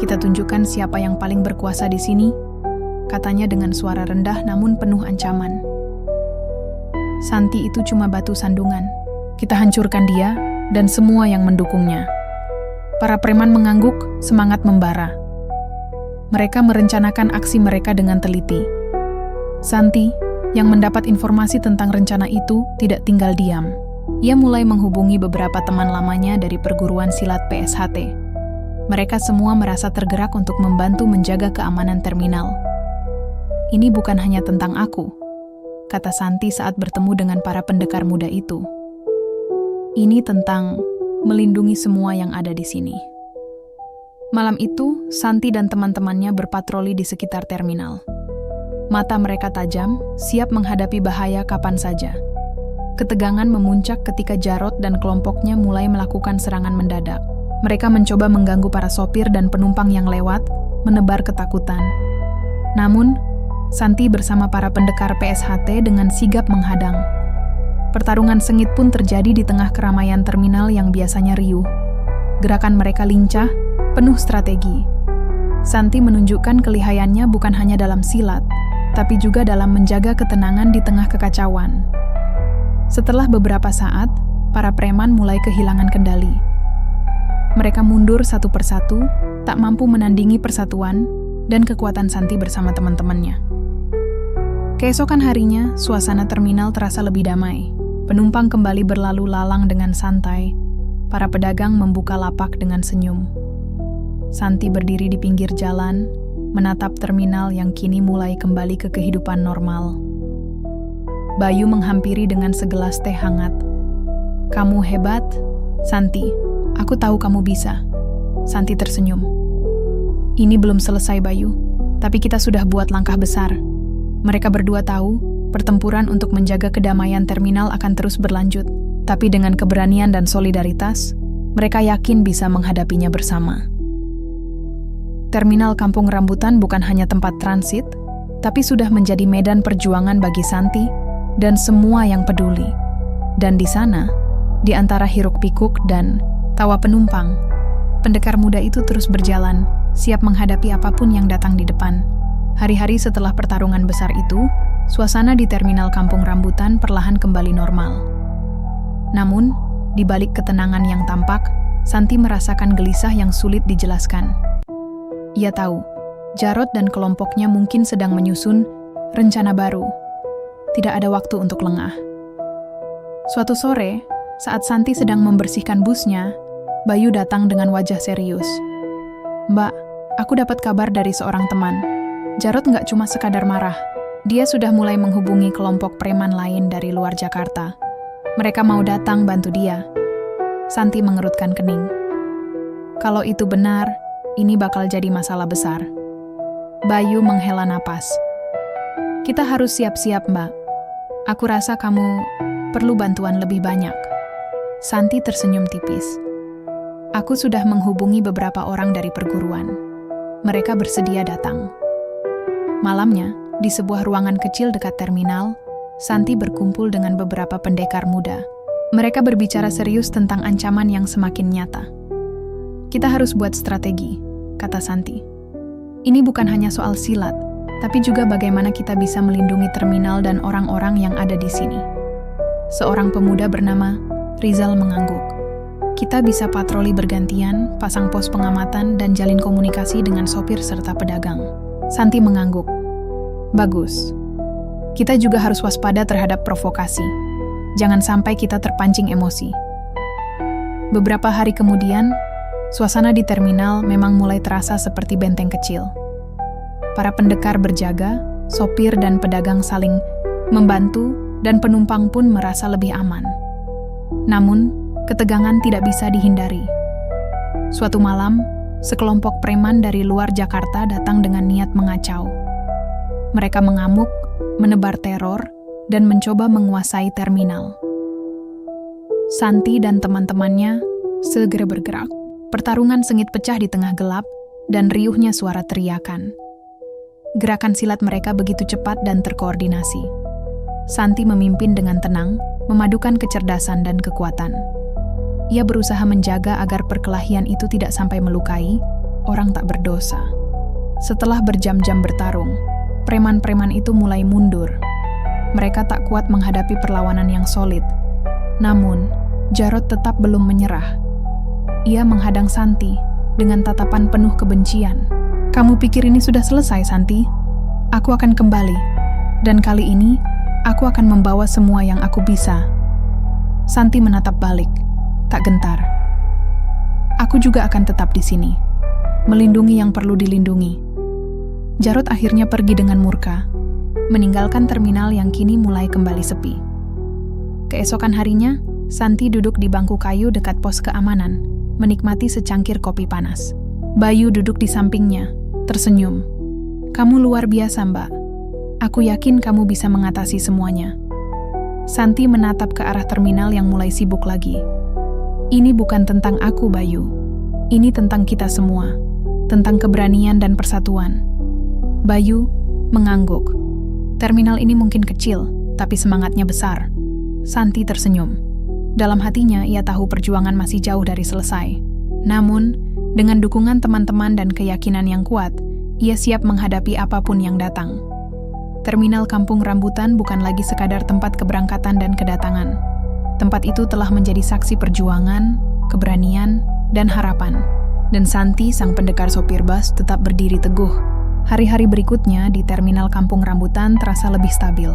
"Kita tunjukkan siapa yang paling berkuasa di sini," katanya dengan suara rendah namun penuh ancaman. Santi itu cuma batu sandungan. Kita hancurkan dia dan semua yang mendukungnya. Para preman mengangguk, semangat membara. Mereka merencanakan aksi mereka dengan teliti. Santi, yang mendapat informasi tentang rencana itu, tidak tinggal diam. Ia mulai menghubungi beberapa teman lamanya dari perguruan silat PSHT. Mereka semua merasa tergerak untuk membantu menjaga keamanan terminal. "Ini bukan hanya tentang aku," kata Santi saat bertemu dengan para pendekar muda itu. "Ini tentang melindungi semua yang ada di sini." Malam itu, Santi dan teman-temannya berpatroli di sekitar terminal. Mata mereka tajam, siap menghadapi bahaya kapan saja. Ketegangan memuncak ketika Jarod dan kelompoknya mulai melakukan serangan mendadak. Mereka mencoba mengganggu para sopir dan penumpang yang lewat, menebar ketakutan. Namun, Santi bersama para pendekar PSHT dengan sigap menghadang. Pertarungan sengit pun terjadi di tengah keramaian terminal yang biasanya riuh. Gerakan mereka lincah, penuh strategi. Santi menunjukkan kelihayannya bukan hanya dalam silat, tapi juga dalam menjaga ketenangan di tengah kekacauan. Setelah beberapa saat, para preman mulai kehilangan kendali. Mereka mundur satu persatu, tak mampu menandingi persatuan dan kekuatan Santi bersama teman-temannya. Keesokan harinya, suasana terminal terasa lebih damai. Penumpang kembali berlalu lalang dengan santai. Para pedagang membuka lapak dengan senyum. Santi berdiri di pinggir jalan, menatap terminal yang kini mulai kembali ke kehidupan normal. Bayu menghampiri dengan segelas teh hangat. "Kamu hebat, Santi. Aku tahu kamu bisa." Santi tersenyum. "Ini belum selesai, Bayu. Tapi kita sudah buat langkah besar." Mereka berdua tahu, pertempuran untuk menjaga kedamaian terminal akan terus berlanjut. Tapi dengan keberanian dan solidaritas, mereka yakin bisa menghadapinya bersama. Terminal Kampung Rambutan bukan hanya tempat transit, tapi sudah menjadi medan perjuangan bagi Santi dan semua yang peduli. Dan di sana, di antara hiruk-pikuk dan tawa penumpang, pendekar muda itu terus berjalan, siap menghadapi apapun yang datang di depan. Hari-hari setelah pertarungan besar itu, suasana di terminal Kampung Rambutan perlahan kembali normal. Namun, di balik ketenangan yang tampak, Santi merasakan gelisah yang sulit dijelaskan. Ia tahu, Jarod dan kelompoknya mungkin sedang menyusun rencana baru. Tidak ada waktu untuk lengah. Suatu sore, saat Santi sedang membersihkan busnya, Bayu datang dengan wajah serius. "Mbak, aku dapat kabar dari seorang teman. Jarod nggak cuma sekadar marah. Dia sudah mulai menghubungi kelompok preman lain dari luar Jakarta. Mereka mau datang bantu dia." Santi mengerutkan kening. Kalau itu benar, ini bakal jadi masalah besar. Bayu menghela napas. "Kita harus siap-siap, Mbak. Aku rasa kamu perlu bantuan lebih banyak." Santi tersenyum tipis. "Aku sudah menghubungi beberapa orang dari perguruan. Mereka bersedia datang." Malamnya, di sebuah ruangan kecil dekat terminal, Santi berkumpul dengan beberapa pendekar muda. Mereka berbicara serius tentang ancaman yang semakin nyata. Kita harus buat strategi, kata Santi. Ini bukan hanya soal silat, tapi juga bagaimana kita bisa melindungi terminal dan orang-orang yang ada di sini. Seorang pemuda bernama Rizal mengangguk. Kita bisa patroli bergantian, pasang pos pengamatan, dan jalin komunikasi dengan sopir serta pedagang. Santi mengangguk. Bagus. Kita juga harus waspada terhadap provokasi. Jangan sampai kita terpancing emosi. Beberapa hari kemudian, suasana di terminal memang mulai terasa seperti benteng kecil. Para pendekar berjaga, sopir dan pedagang saling membantu, dan penumpang pun merasa lebih aman. Namun, ketegangan tidak bisa dihindari. Suatu malam, sekelompok preman dari luar Jakarta datang dengan niat mengacau. Mereka mengamuk, menebar teror, dan mencoba menguasai terminal. Santi dan teman-temannya segera bergerak. Pertarungan sengit pecah di tengah gelap, dan riuhnya suara teriakan. Gerakan silat mereka begitu cepat dan terkoordinasi. Santi memimpin dengan tenang, memadukan kecerdasan dan kekuatan. Ia berusaha menjaga agar perkelahian itu tidak sampai melukai orang tak berdosa. Setelah berjam-jam bertarung, preman-preman itu mulai mundur. Mereka tak kuat menghadapi perlawanan yang solid. Namun, Jarod tetap belum menyerah. Ia menghadang Santi dengan tatapan penuh kebencian. "Kamu pikir ini sudah selesai, Santi? Aku akan kembali. Dan kali ini, aku akan membawa semua yang aku bisa." Santi menatap balik, tak gentar. "Aku juga akan tetap di sini, melindungi yang perlu dilindungi." Jarod akhirnya pergi dengan murka, meninggalkan terminal yang kini mulai kembali sepi. Keesokan harinya, Santi duduk di bangku kayu dekat pos keamanan, menikmati secangkir kopi panas. Bayu duduk di sampingnya, tersenyum. "Kamu luar biasa, Mbak. Aku yakin kamu bisa mengatasi semuanya." Santi menatap ke arah terminal yang mulai sibuk lagi. "Ini bukan tentang aku, Bayu. Ini tentang kita semua. Tentang keberanian dan persatuan." Bayu mengangguk. "Terminal ini mungkin kecil, tapi semangatnya besar." Santi tersenyum. Dalam hatinya, ia tahu perjuangan masih jauh dari selesai. Namun, dengan dukungan teman-teman dan keyakinan yang kuat, ia siap menghadapi apapun yang datang. Terminal Kampung Rambutan bukan lagi sekadar tempat keberangkatan dan kedatangan. Tempat itu telah menjadi saksi perjuangan, keberanian, dan harapan. Dan Santi, sang pendekar sopir bus, tetap berdiri teguh. Hari-hari berikutnya di Terminal Kampung Rambutan terasa lebih stabil.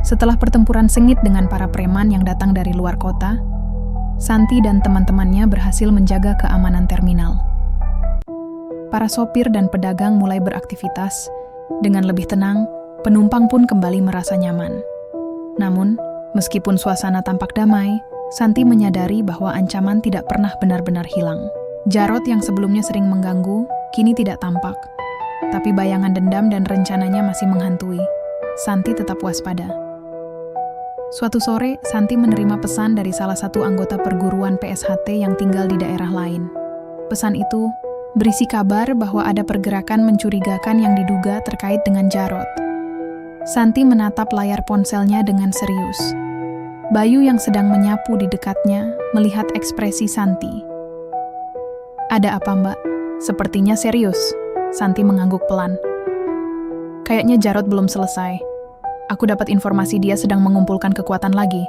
Setelah pertempuran sengit dengan para preman yang datang dari luar kota, Santi dan teman-temannya berhasil menjaga keamanan terminal. Para sopir dan pedagang mulai beraktivitas. Dengan lebih tenang, penumpang pun kembali merasa nyaman. Namun, meskipun suasana tampak damai, Santi menyadari bahwa ancaman tidak pernah benar-benar hilang. Jarod yang sebelumnya sering mengganggu, kini tidak tampak. Tapi bayangan dendam dan rencananya masih menghantui. Santi tetap waspada. Suatu sore, Santi menerima pesan dari salah satu anggota perguruan PSHT yang tinggal di daerah lain. Pesan itu berisi kabar bahwa ada pergerakan mencurigakan yang diduga terkait dengan Jarod. Santi menatap layar ponselnya dengan serius. Bayu yang sedang menyapu di dekatnya melihat ekspresi Santi. "Ada apa, Mbak?" "Sepertinya serius." Santi mengangguk pelan. "Kayaknya Jarod belum selesai. Aku dapat informasi dia sedang mengumpulkan kekuatan lagi."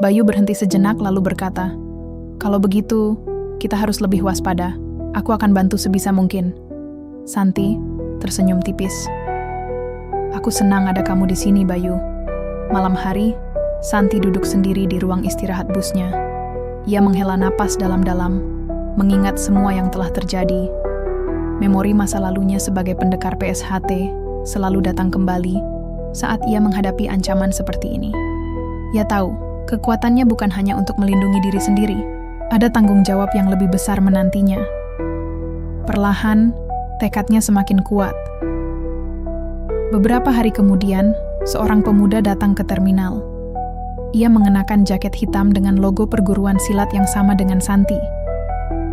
Bayu berhenti sejenak lalu berkata, "Kalau begitu, kita harus lebih waspada. Aku akan bantu sebisa mungkin." Santi tersenyum tipis. "Aku senang ada kamu di sini, Bayu." Malam hari, Santi duduk sendiri di ruang istirahat busnya. Ia menghela napas dalam-dalam, mengingat semua yang telah terjadi. Memori masa lalunya sebagai pendekar PSHT selalu datang kembali saat ia menghadapi ancaman seperti ini. Ia tahu, kekuatannya bukan hanya untuk melindungi diri sendiri. Ada tanggung jawab yang lebih besar menantinya. Perlahan, tekadnya semakin kuat. Beberapa hari kemudian, seorang pemuda datang ke terminal. Ia mengenakan jaket hitam dengan logo perguruan silat yang sama dengan Santi.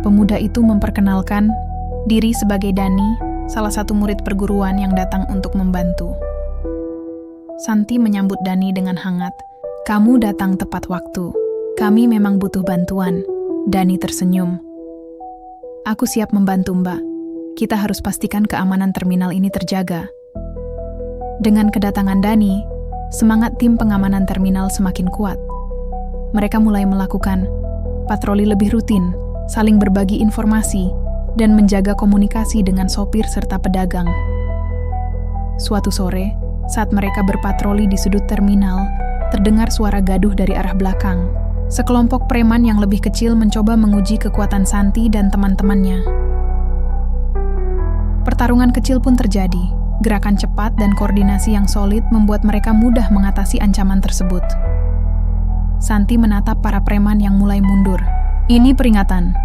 Pemuda itu memperkenalkan diri sebagai Dani, salah satu murid perguruan yang datang untuk membantu. Santi menyambut Dani dengan hangat. Kamu datang tepat waktu. Kami memang butuh bantuan. Dani tersenyum. Aku siap membantu, Mbak. Kita harus pastikan keamanan terminal ini terjaga. Dengan kedatangan Dani, semangat tim pengamanan terminal semakin kuat. Mereka mulai melakukan patroli lebih rutin, saling berbagi informasi, dan menjaga komunikasi dengan sopir serta pedagang. Suatu sore, saat mereka berpatroli di sudut terminal, terdengar suara gaduh dari arah belakang. Sekelompok preman yang lebih kecil mencoba menguji kekuatan Santi dan teman-temannya. Pertarungan kecil pun terjadi. Gerakan cepat dan koordinasi yang solid membuat mereka mudah mengatasi ancaman tersebut. Santi menatap para preman yang mulai mundur. Ini peringatan.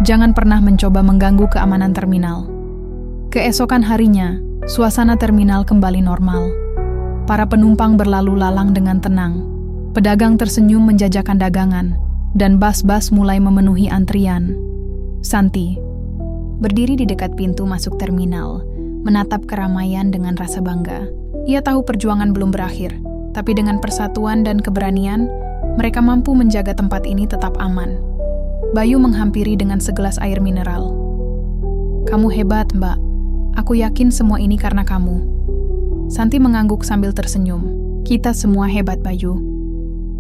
Jangan pernah mencoba mengganggu keamanan terminal. Keesokan harinya, suasana terminal kembali normal. Para penumpang berlalu lalang dengan tenang. Pedagang tersenyum menjajakan dagangan, dan bas-bas mulai memenuhi antrian. Santi berdiri di dekat pintu masuk terminal, menatap keramaian dengan rasa bangga. Ia tahu perjuangan belum berakhir, tapi dengan persatuan dan keberanian, mereka mampu menjaga tempat ini tetap aman. Bayu menghampiri dengan segelas air mineral. Kamu hebat, Mbak. Aku yakin semua ini karena kamu. Santi mengangguk sambil tersenyum. Kita semua hebat, Bayu.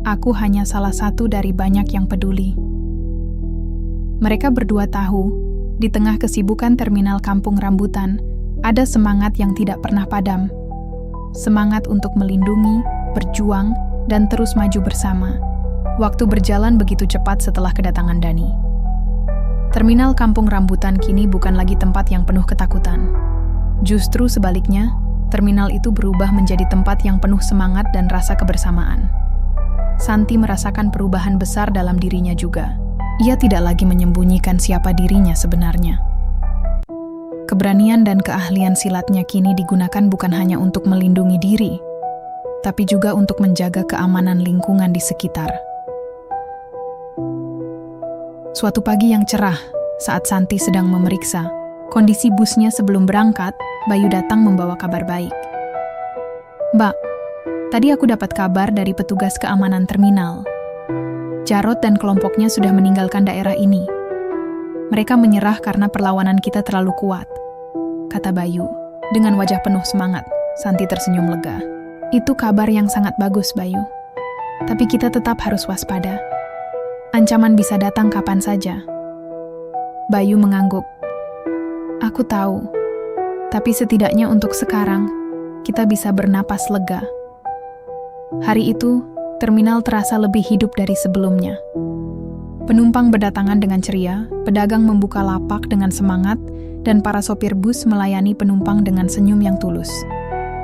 Aku hanya salah satu dari banyak yang peduli. Mereka berdua tahu, di tengah kesibukan terminal Kampung Rambutan, ada semangat yang tidak pernah padam. Semangat untuk melindungi, berjuang, dan terus maju bersama. Waktu berjalan begitu cepat setelah kedatangan Dani. Terminal Kampung Rambutan kini bukan lagi tempat yang penuh ketakutan. Justru sebaliknya, terminal itu berubah menjadi tempat yang penuh semangat dan rasa kebersamaan. Santi merasakan perubahan besar dalam dirinya juga. Ia tidak lagi menyembunyikan siapa dirinya sebenarnya. Keberanian dan keahlian silatnya kini digunakan bukan hanya untuk melindungi diri, tapi juga untuk menjaga keamanan lingkungan di sekitar. Suatu pagi yang cerah, saat Santi sedang memeriksa kondisi busnya sebelum berangkat, Bayu datang membawa kabar baik. Mbak, tadi aku dapat kabar dari petugas keamanan terminal. Jarod dan kelompoknya sudah meninggalkan daerah ini. Mereka menyerah karena perlawanan kita terlalu kuat, kata Bayu. Dengan wajah penuh semangat, Santi tersenyum lega. Itu kabar yang sangat bagus, Bayu. Tapi kita tetap harus waspada. Ancaman bisa datang kapan saja. Bayu mengangguk. Aku tahu, tapi setidaknya untuk sekarang, kita bisa bernapas lega. Hari itu, terminal terasa lebih hidup dari sebelumnya. Penumpang berdatangan dengan ceria, pedagang membuka lapak dengan semangat, dan para sopir bus melayani penumpang dengan senyum yang tulus.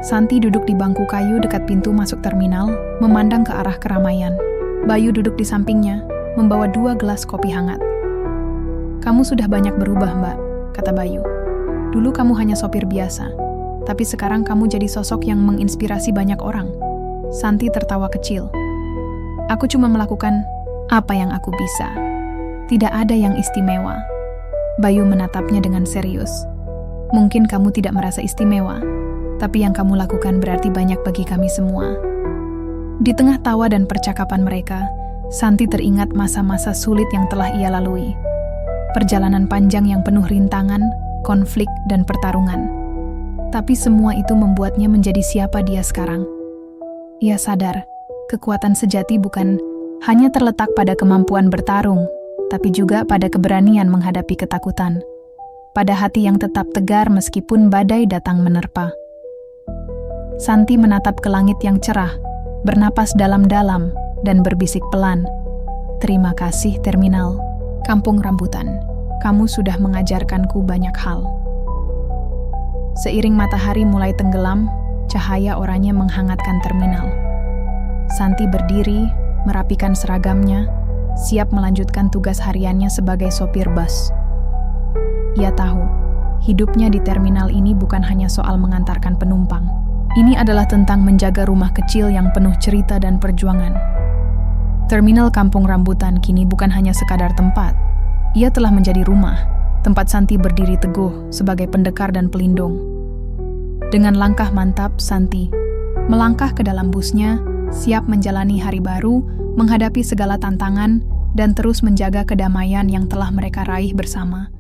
Santi duduk di bangku kayu dekat pintu masuk terminal, memandang ke arah keramaian. Bayu duduk di sampingnya, membawa 2 gelas kopi hangat. Kamu sudah banyak berubah, Mbak, kata Bayu. Dulu kamu hanya sopir biasa, tapi sekarang kamu jadi sosok yang menginspirasi banyak orang. Santi tertawa kecil. Aku cuma melakukan apa yang aku bisa. Tidak ada yang istimewa. Bayu menatapnya dengan serius. Mungkin kamu tidak merasa istimewa, tapi yang kamu lakukan berarti banyak bagi kami semua. Di tengah tawa dan percakapan mereka, Santi teringat masa-masa sulit yang telah ia lalui. Perjalanan panjang yang penuh rintangan, konflik, dan pertarungan. Tapi semua itu membuatnya menjadi siapa dia sekarang. Ia sadar, kekuatan sejati bukan hanya terletak pada kemampuan bertarung, tapi juga pada keberanian menghadapi ketakutan. Pada hati yang tetap tegar meskipun badai datang menerpa. Santi menatap ke langit yang cerah, bernapas dalam-dalam, dan berbisik pelan. Terima kasih terminal Kampung Rambutan. Kamu sudah mengajarkanku banyak hal. Seiring matahari mulai tenggelam, cahaya oranye menghangatkan terminal. Santi berdiri, merapikan seragamnya, siap melanjutkan tugas hariannya sebagai sopir bus. Ia tahu, hidupnya di terminal ini bukan hanya soal mengantarkan penumpang. Ini adalah tentang menjaga rumah kecil yang penuh cerita dan perjuangan. Terminal Kampung Rambutan kini bukan hanya sekadar tempat. Ia telah menjadi rumah, tempat Santi berdiri teguh sebagai pendekar dan pelindung. Dengan langkah mantap, Santi melangkah ke dalam busnya, siap menjalani hari baru, menghadapi segala tantangan, dan terus menjaga kedamaian yang telah mereka raih bersama.